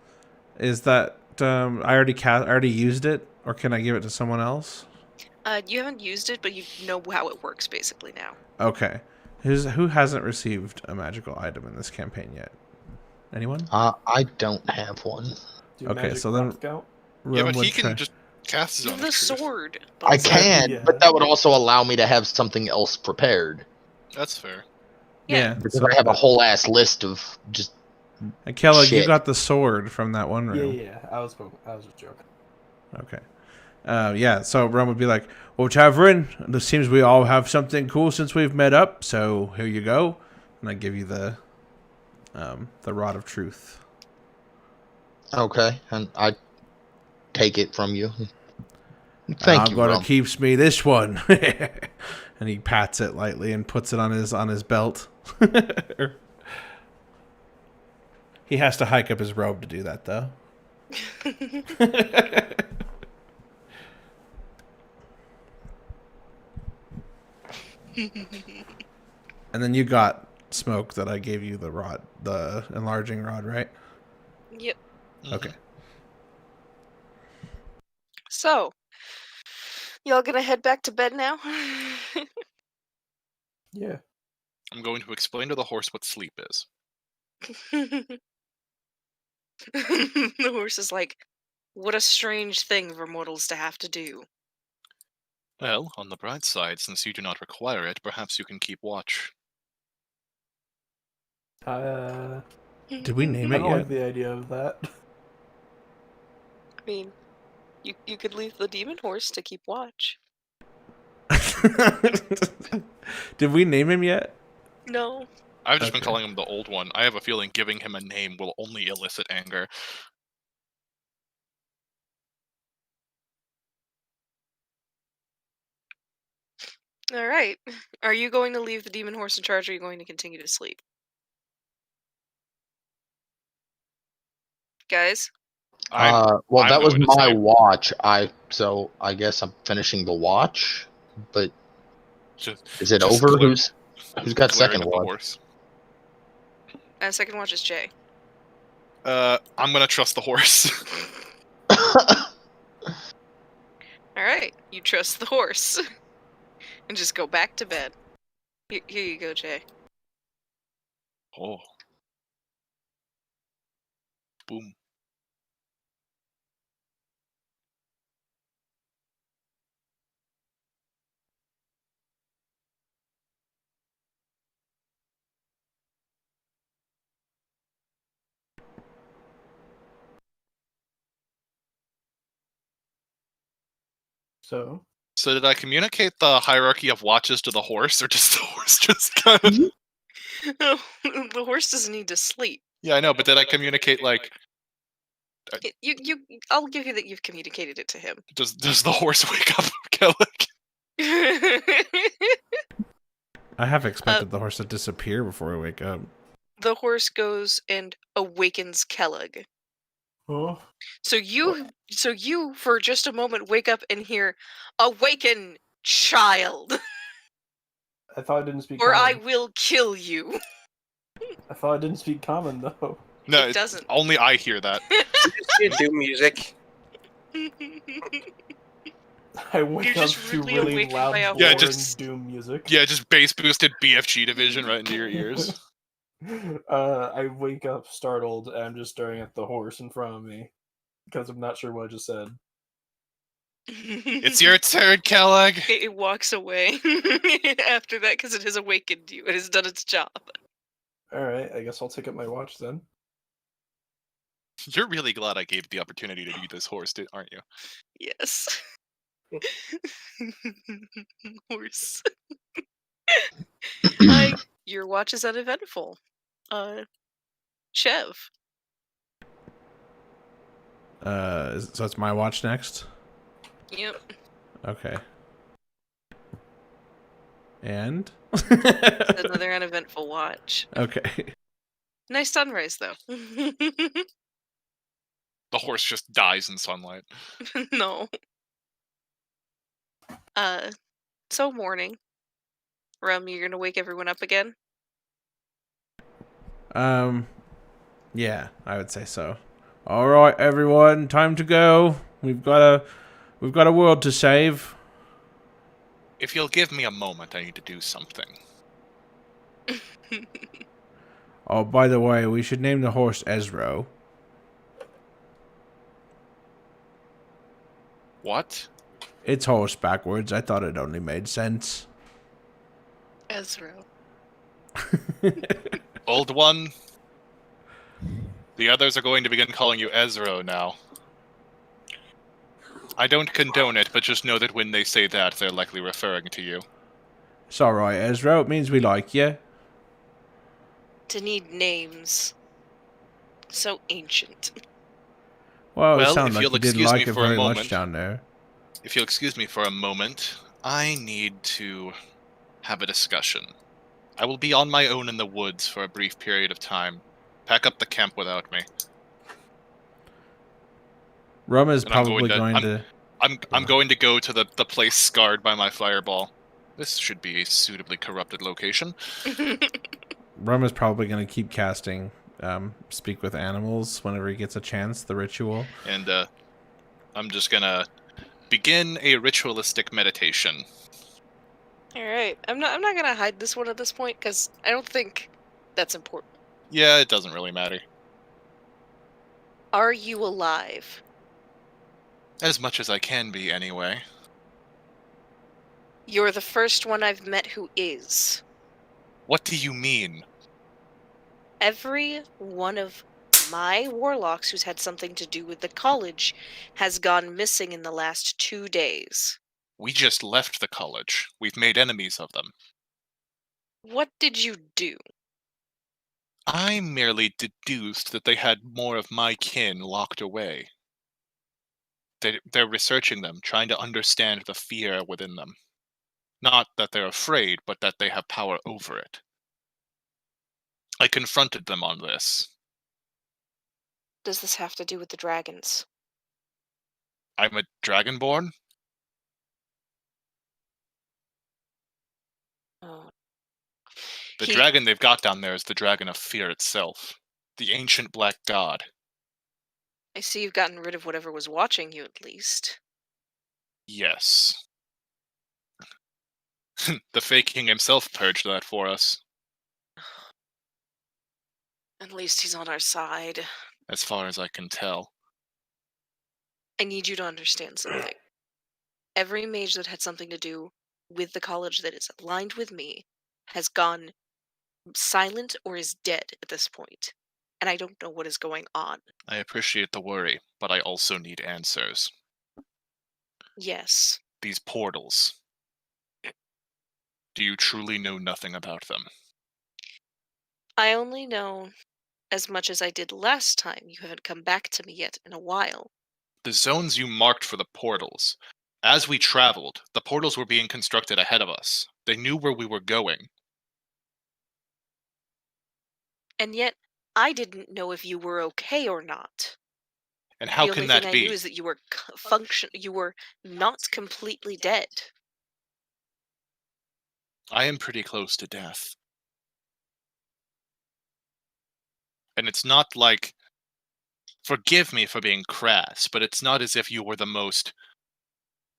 is that I already used it, or can I give it to someone else? You haven't used it, but you know how it works basically now. Okay. Who hasn't received a magical item in this campaign yet? Anyone? I don't have one. Okay, so then yeah, but he can just cast his own the sword. I can, but that would also allow me to have something else prepared. That's fair. Yeah. Because I have a whole ass list of just. And Kellogg, you shit. got the sword from that one room. Yeah. I was just joking. Okay. Yeah, so Rum would be like, well, Tavern, it seems we all have something cool since we've met up, so here you go. And I give you the Rod of Truth. Okay, and I take it from you. Thank you, I'm gonna Rum. keeps me this one. And he pats it lightly and puts it on his belt. He has to hike up his robe to do that, though. And then you got Smoke that I gave you the enlarging rod, right? Yep. Okay. So, y'all gonna head back to bed now? Yeah. I'm going to explain to the horse what sleep is. The horse is like, what a strange thing for mortals to have to do. Well, on the bright side, since you do not require it, perhaps you can keep watch. Did we name I it don't yet? like the idea of that. I mean, you could leave the demon horse to keep watch. Did we name him yet? No. I've just been calling him the old one. I have a feeling giving him a name will only elicit anger. All right. Are you going to leave the demon horse in charge, or are you going to continue to sleep? Guys? Well, I'm that was going to my sleep. watch. So I guess I'm finishing the watch. But is it just over? Who's got glaring second at the watch? horse. Second watch is Jay. I'm gonna trust the horse. Alright, you trust the horse. And just go back to bed. Here you go, Jay. Oh. Boom. So did I communicate the hierarchy of watches to the horse, or just the horse just kind of... Oh, the horse doesn't need to sleep. Yeah, I know, but did I communicate, like... I'll give you that you've communicated it to him. Does the horse wake up, Kellic? I have expected the horse to disappear before I wake up. The horse goes and awakens Kelleg. Oh. So you for just a moment wake up and hear, "Awaken, child, I thought I didn't speak or common. I will kill you." I thought I didn't speak common though. No, It doesn't. Only I hear that. You do music. I wake You're up just to rudely really awakened loud, by a boring Yeah, just- doom music. Yeah, just bass boosted BFG division right into your ears. I wake up startled and I'm just staring at the horse in front of me because I'm not sure what I just said. It's your turn, Kelleg. It walks away after that because it has awakened you. It has done its job. Alright, I guess I'll take up my watch then. You're really glad I gave you the opportunity to be this horse, aren't you? Yes. Horse. Hi. Your watch is uneventful. Chev. So it's my watch next? Yep. Okay. And? Another uneventful watch. Okay. Nice sunrise, though. The horse just dies in sunlight. No. So morning. Rum, you're gonna wake everyone up again? Yeah, I would say so. All right, everyone, time to go. We've got a world to save. If you'll give me a moment, I need to do something. Oh, by the way, we should name the horse Ezro. What? It's horse backwards. I thought it only made sense. Ezra. Old one? The others are going to begin calling you Ezro now. I don't condone it, but just know that when they say that, they're likely referring to you. It's alright, Ezro. It means we like you. To need names. So ancient. Well, it Well, sounded if like you'll you didn't excuse like me it for a very much moment. down there. If you'll excuse me for a moment, I need to have a discussion. I will be on my own in the woods for a brief period of time. Pack up the camp without me. Rum is And I'm probably going to... I'm going to go to the place scarred by my fireball. This should be a suitably corrupted location. Rum is probably going to keep casting Speak with Animals whenever he gets a chance, the ritual. And I'm just gonna begin a ritualistic meditation. Alright. I'm not gonna hide this one at this point, because I don't think that's important. Yeah, it doesn't really matter. Are you alive? As much as I can be, anyway. You're the first one I've met who is. What do you mean? Every one of my warlocks who's had something to do with the college has gone missing in the last 2 days. We just left the college. We've made enemies of them. What did you do? I merely deduced that they had more of my kin locked away. They're researching them, trying to understand the fear within them. Not that they're afraid, but that they have power over it. I confronted them on this. Does this have to do with the dragons? I'm a dragonborn? Oh. The dragon they've got down there is the dragon of fear itself. The ancient black god. I see you've gotten rid of whatever was watching you, at least. Yes. The fake king himself purged that for us. At least he's on our side. As far as I can tell. I need you to understand something. Every mage that had something to do with the college that is aligned with me has gone silent or is dead at this point. And I don't know what is going on. I appreciate the worry, but I also need answers. Yes. These portals. Do you truly know nothing about them? I only know as much as I did last time. You haven't come back to me yet in a while. The zones you marked for the portals. As we traveled, the portals were being constructed ahead of us. They knew where we were going. And yet, I didn't know if you were okay or not. And how the can only that thing be? I knew is that you were you were not completely dead. I am pretty close to death. And it's not like... Forgive me for being crass, but it's not as if you were the most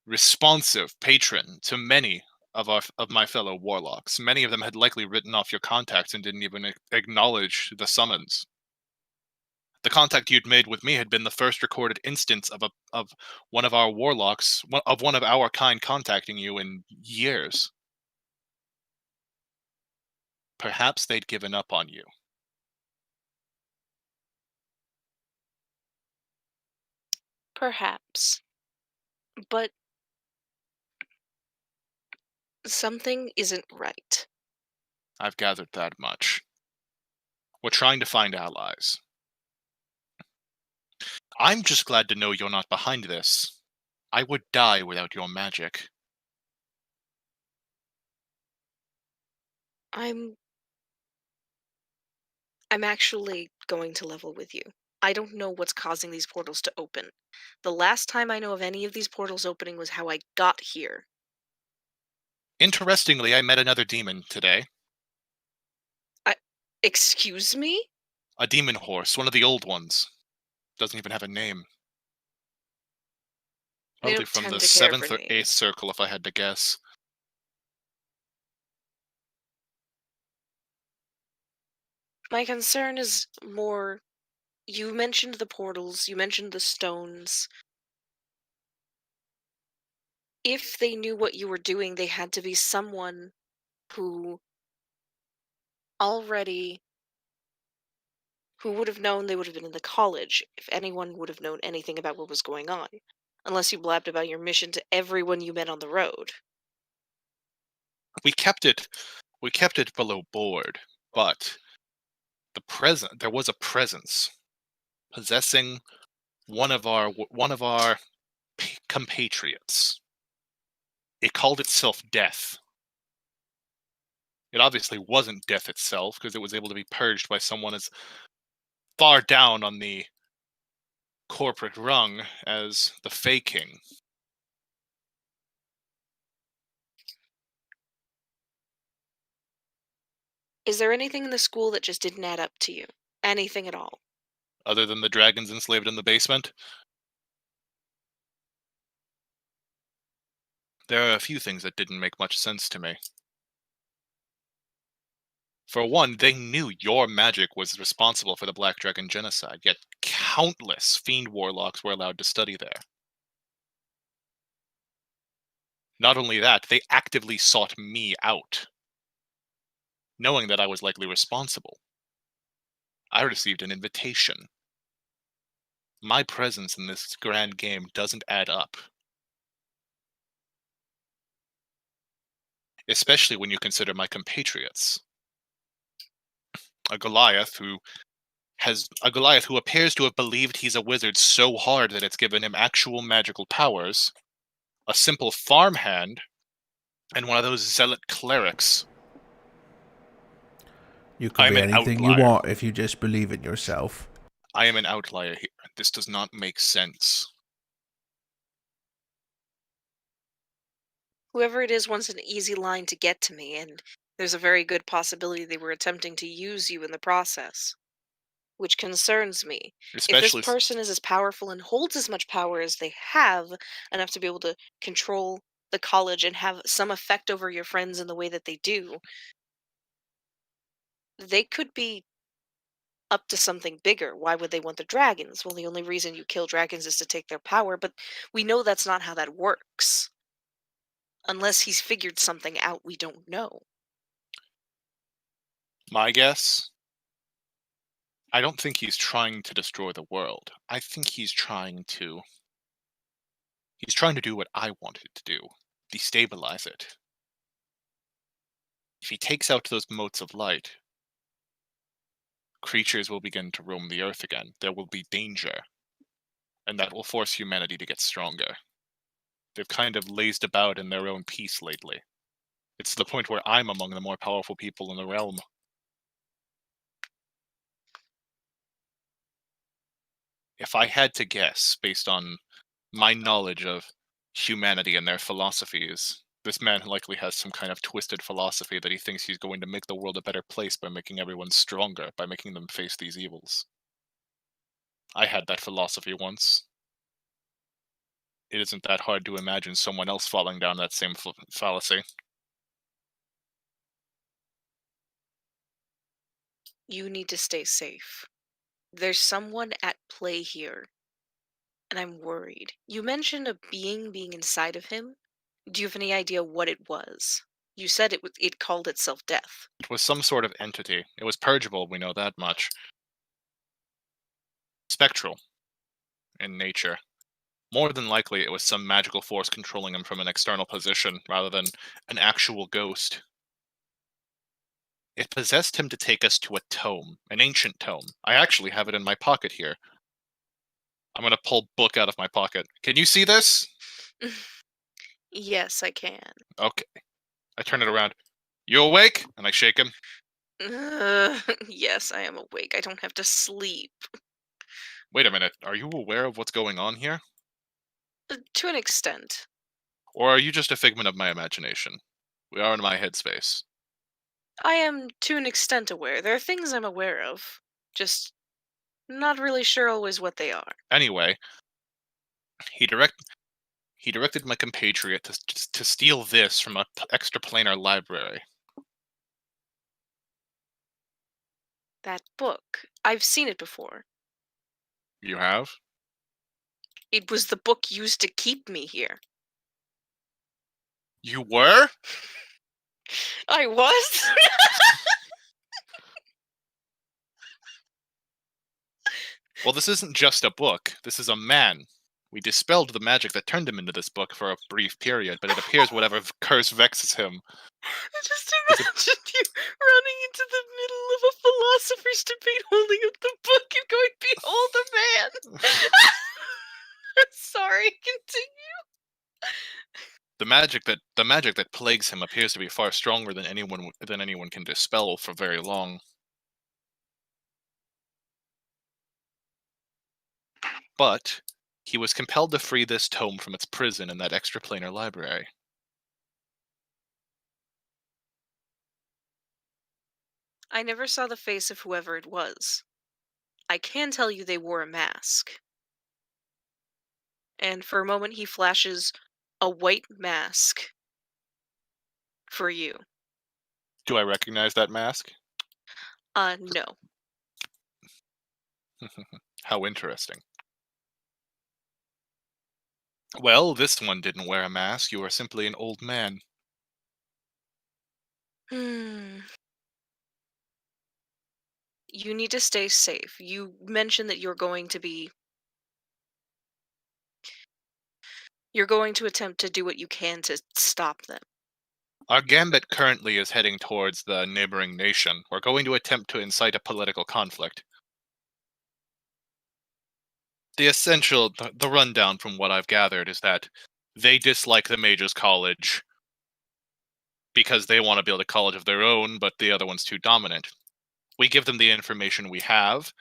responsive patron to many of my fellow warlocks. Many of them had likely written off your contacts and didn't even acknowledge the summons. The contact you'd made with me had been the first recorded instance of one of our warlocks, of one of our kind contacting you in years. Perhaps they'd given up on you. Perhaps. But something isn't right. I've gathered that much. We're trying to find allies. I'm just glad to know you're not behind this. I would die without your magic. I'm actually going to level with you. I don't know what's causing these portals to open. The last time I know of any of these portals opening was how I got here. Interestingly, I met another demon today. Excuse me? A demon horse, one of the old ones. Doesn't even have a name. They Probably don't from tend the to care for 7th or 8th names. circle, if I had to guess. My concern is more... You mentioned the portals, you mentioned the stones. If they knew what you were doing, they had to be someone who already... who would have known. They would have been in the college, if anyone would have known anything about what was going on. Unless you blabbed about your mission to everyone you met on the road. We kept it below board, but there was a presence possessing one of our compatriots. It called itself Death. It obviously wasn't Death itself, because it was able to be purged by someone as far down on the corporate rung as the Fey King. Is there anything in the school that just didn't add up to you? Anything at all? Other than the dragons enslaved in the basement? There are a few things that didn't make much sense to me. For one, they knew your magic was responsible for the Black Dragon genocide, yet countless fiend warlocks were allowed to study there. Not only that, they actively sought me out, knowing that I was likely responsible. I received an invitation. My presence in this grand game doesn't add up. Especially when you consider my compatriots. A Goliath who appears to have believed he's a wizard so hard that it's given him actual magical powers, a simple farmhand, and one of those zealot clerics. You can be anything you want if you just believe in yourself. I am an outlier here. This does not make sense. Whoever it is wants an easy line to get to me, and There's a very good possibility they were attempting to use you in the process, which concerns me. If this Especially person is as powerful and holds as much power as they have, enough to be able to control the college and have some effect over your friends in the way that they do, they could be up to something bigger. Why would they want the dragons? Well, the only reason you kill dragons is to take their power, but we know that's not how that works. Unless he's figured something out we don't know. my guess, I don't think he's trying to destroy the world. I think he's trying to do what I wanted to do, destabilize it. If he takes out those motes of light, creatures will begin to roam the earth again. There will be danger, and that will force humanity to get stronger. They've kind of lazed about in their own peace lately. It's to the point where I'm among the more powerful people in the realm. If I had to guess, based on my knowledge of humanity and their philosophies, this man likely has some kind of twisted philosophy that he thinks he's going to make the world a better place by making everyone stronger, by making them face these evils. I had that philosophy once. It isn't that hard to imagine someone else falling down that same fallacy. You need to stay safe. There's someone at play here, and I'm worried. You mentioned a being inside of him. Do you have any idea what it was? You said it called itself death. It was some sort of entity. It was purgeable, we know that much. Spectral in nature. More than likely, it was some magical force controlling him from an external position, rather than an actual ghost. It possessed him to take us to a tome, an ancient tome. I actually have it in my pocket here. I'm gonna pull book out of my pocket. Can you see this? Yes, I can. Okay. I turn it around. You awake? And I shake him. Yes, I am awake. I don't have to sleep. Wait a minute. Are you aware of what's going on here? To an extent. Or are you just a figment of my imagination? We are in my headspace. I am to an extent aware. There are things I'm aware of. Just not really sure always what they are. Anyway, he directed my compatriot to steal this from a extraplanar library. That book. I've seen it before. You have? It was the book used to keep me here. You were? I was? Well, this isn't just a book. This is a man. We dispelled the magic that turned him into this book for a brief period, but it appears whatever curse vexes him. I just imagined you running into the middle of a philosopher's debate, holding up the book and going, "Behold a man." Sorry, continue. The magic that plagues him appears to be far stronger than anyone can dispel for very long. But he was compelled to free this tome from its prison in that extraplanar library. I never saw the face of whoever it was. I can tell you they wore a mask. And for a moment he flashes a white mask for you. Do I recognize that mask? No. How interesting. Well, this one didn't wear a mask. You are simply an old man. You need to stay safe. You mentioned that you're going to attempt to do what you can to stop them. Our gambit currently is heading towards the neighboring nation. We're going to attempt to incite a political conflict. The rundown from what I've gathered is that they dislike the Mages College because they want to build a college of their own, but the other one's too dominant. We give them the information we have.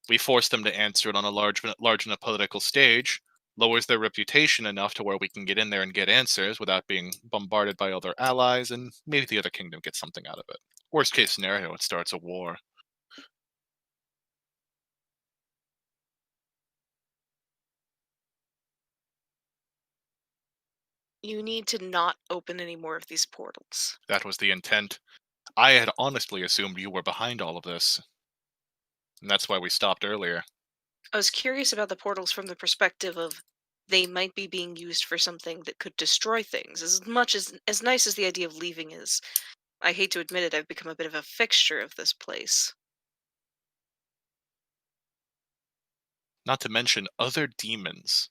We force them to answer it on a large enough political stage. lowers their reputation enough to where we can get in there and get answers without being bombarded by other allies, and maybe the other kingdom gets something out of it. Worst case scenario, it starts a war. You need to not open any more of these portals. That was the intent. I had honestly assumed you were behind all of this, and that's why we stopped earlier. I was curious about the portals from the perspective of they might be being used for something that could destroy things. As nice as the idea of leaving is, I hate to admit it, I've become a bit of a fixture of this place. Not to mention, other demons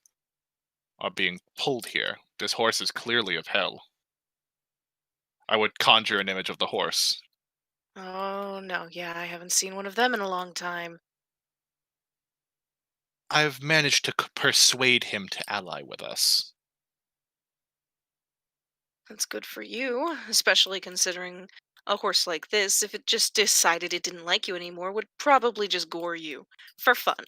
are being pulled here. This horse is clearly of hell. I would conjure an image of the horse. Oh no, yeah, I haven't seen one of them in a long time. I've managed to persuade him to ally with us. That's good for you, especially considering a horse like this, if it just decided it didn't like you anymore, would probably just gore you for fun.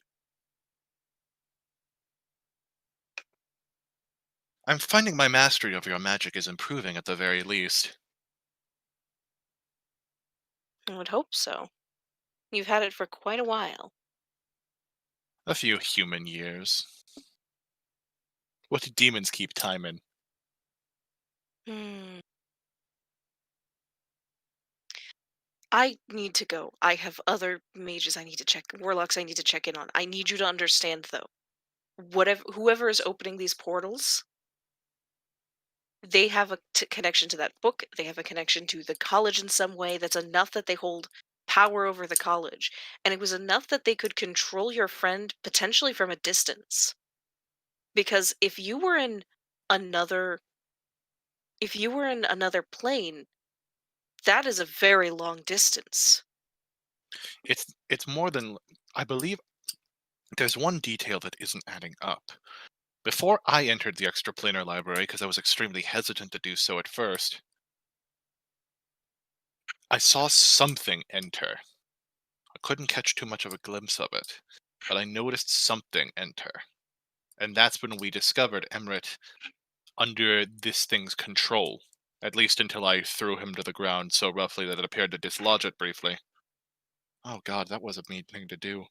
I'm finding my mastery of your magic is improving at the very least. I would hope so. You've had it for quite a while. A few human years. What do demons keep time in? Hmm. I need to go. I have other mages I need to check, warlocks I need to check in on. I need you to understand, though, whoever is opening these portals, they have a connection to that book. They have a connection to the college in some way. That's enough that they hold power over the college, and it was enough that they could control your friend potentially from a distance. Because another, if you were in another plane, that is a very long distance. It's more than I believe. There's one detail that isn't adding up. Before I entered the extraplanar library, because I was extremely hesitant to do so at first, I saw something enter. I couldn't catch too much of a glimpse of it, but I noticed something enter. And that's when we discovered Emrit under this thing's control. At least until I threw him to the ground so roughly that it appeared to dislodge it briefly. Oh god, that was a mean thing to do.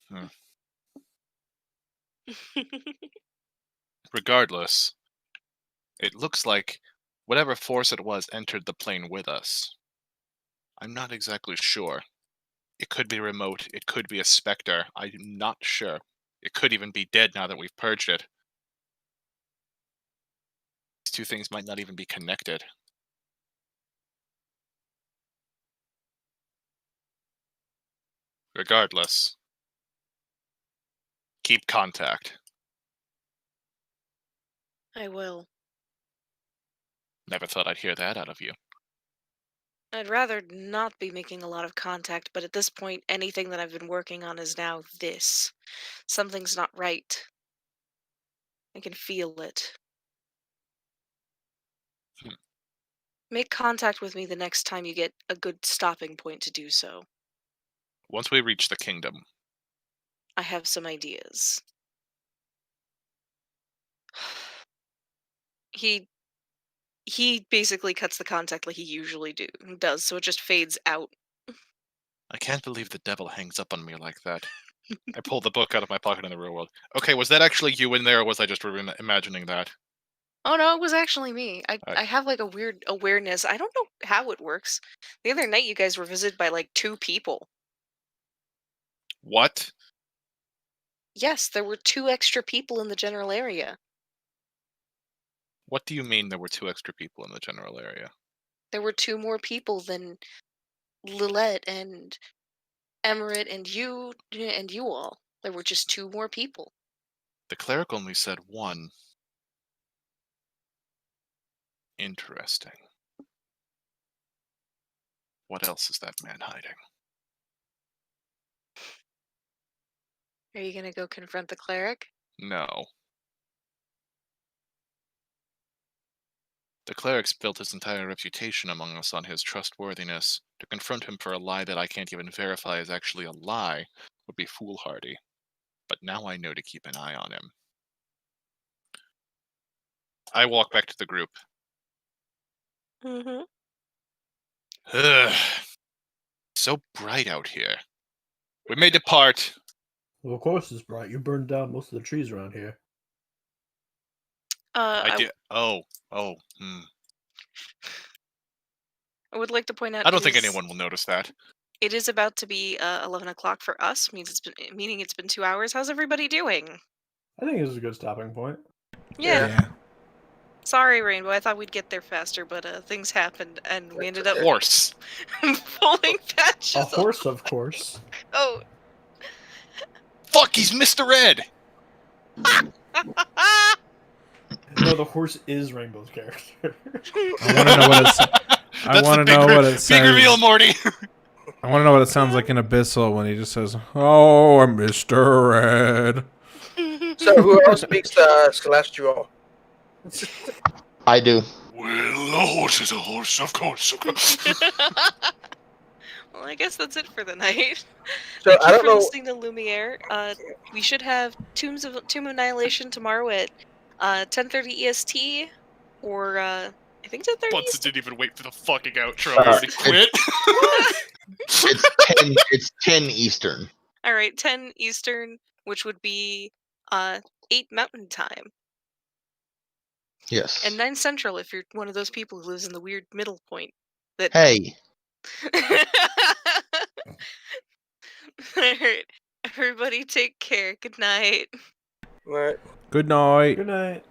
Hmm. Regardless, it looks like whatever force it was entered the plane with us. I'm not exactly sure. It could be remote, it could be a specter, I'm not sure. It could even be dead now that we've purged it. These two things might not even be connected. Regardless, keep contact. I will. Never thought I'd hear that out of you. I'd rather not be making a lot of contact, but at this point, anything that I've been working on is now this. Something's not right. I can feel it. Hmm. Make contact with me the next time you get a good stopping point to do so. Once we reach the kingdom, I have some ideas. He he basically cuts the contact like he usually does, so it just fades out. I can't believe the devil hangs up on me like that. I pulled the book out of my pocket in the real world. Okay, was that actually you in there, or was I just imagining that? Oh no, it was actually me. I I, I have like a weird awareness. I don't know how it works. The other night you guys were visited by like 2 people. what? Yes, there were 2 extra people in the general area. What do you mean there were 2 extra people in the general area? There were 2 more people than Lilette and Emerit and you all. There were just 2 more people. The cleric only said one. Interesting. What else is that man hiding? Are you gonna go confront the cleric? No. The cleric's built his entire reputation among us on his trustworthiness. To confront him for a lie that I can't even verify is actually a lie would be foolhardy. but now I know to keep an eye on him. I walk back to the group. Mm-hmm. Ugh. So bright out here. We may depart. Well, of course it's bright. You burned down most of the trees around here. I did. Oh. I would like to point out. I don't think anyone will notice that. It is about to be 11 o'clock for us. Meaning it's been 2 hours. How's everybody doing? I think this is a good stopping point. Yeah. Sorry, Rainbow. I thought we'd get there faster, but things happened, and we ended up horse pulling patches. A horse, of course. Oh. Fuck! He's Mr. Ed. No, the horse is Rainbow's character. I want to know what it's. I want to know what it says. Big reveal, Morty. I want to know what it sounds like in Abyssal when he just says, "Oh, I'm Mr. Red." So who else speaks Celestial? I do. Well, a horse is a horse, of course. Well, I guess that's it for the night. So Thank I you don't for know. listening to Lumiere. We should have Tomb of Annihilation tomorrow at 10:30 EST, or I think 10:30. Bunsen didn't even wait for the fucking outro. I already quit. It's 10 Eastern. All right, 10 Eastern, which would be 8 Mountain Time. Yes. And 9 Central if you're one of those people who lives in the weird middle point. That... Hey. Alright. Everybody take care. Good night. Right. Good night. Good night.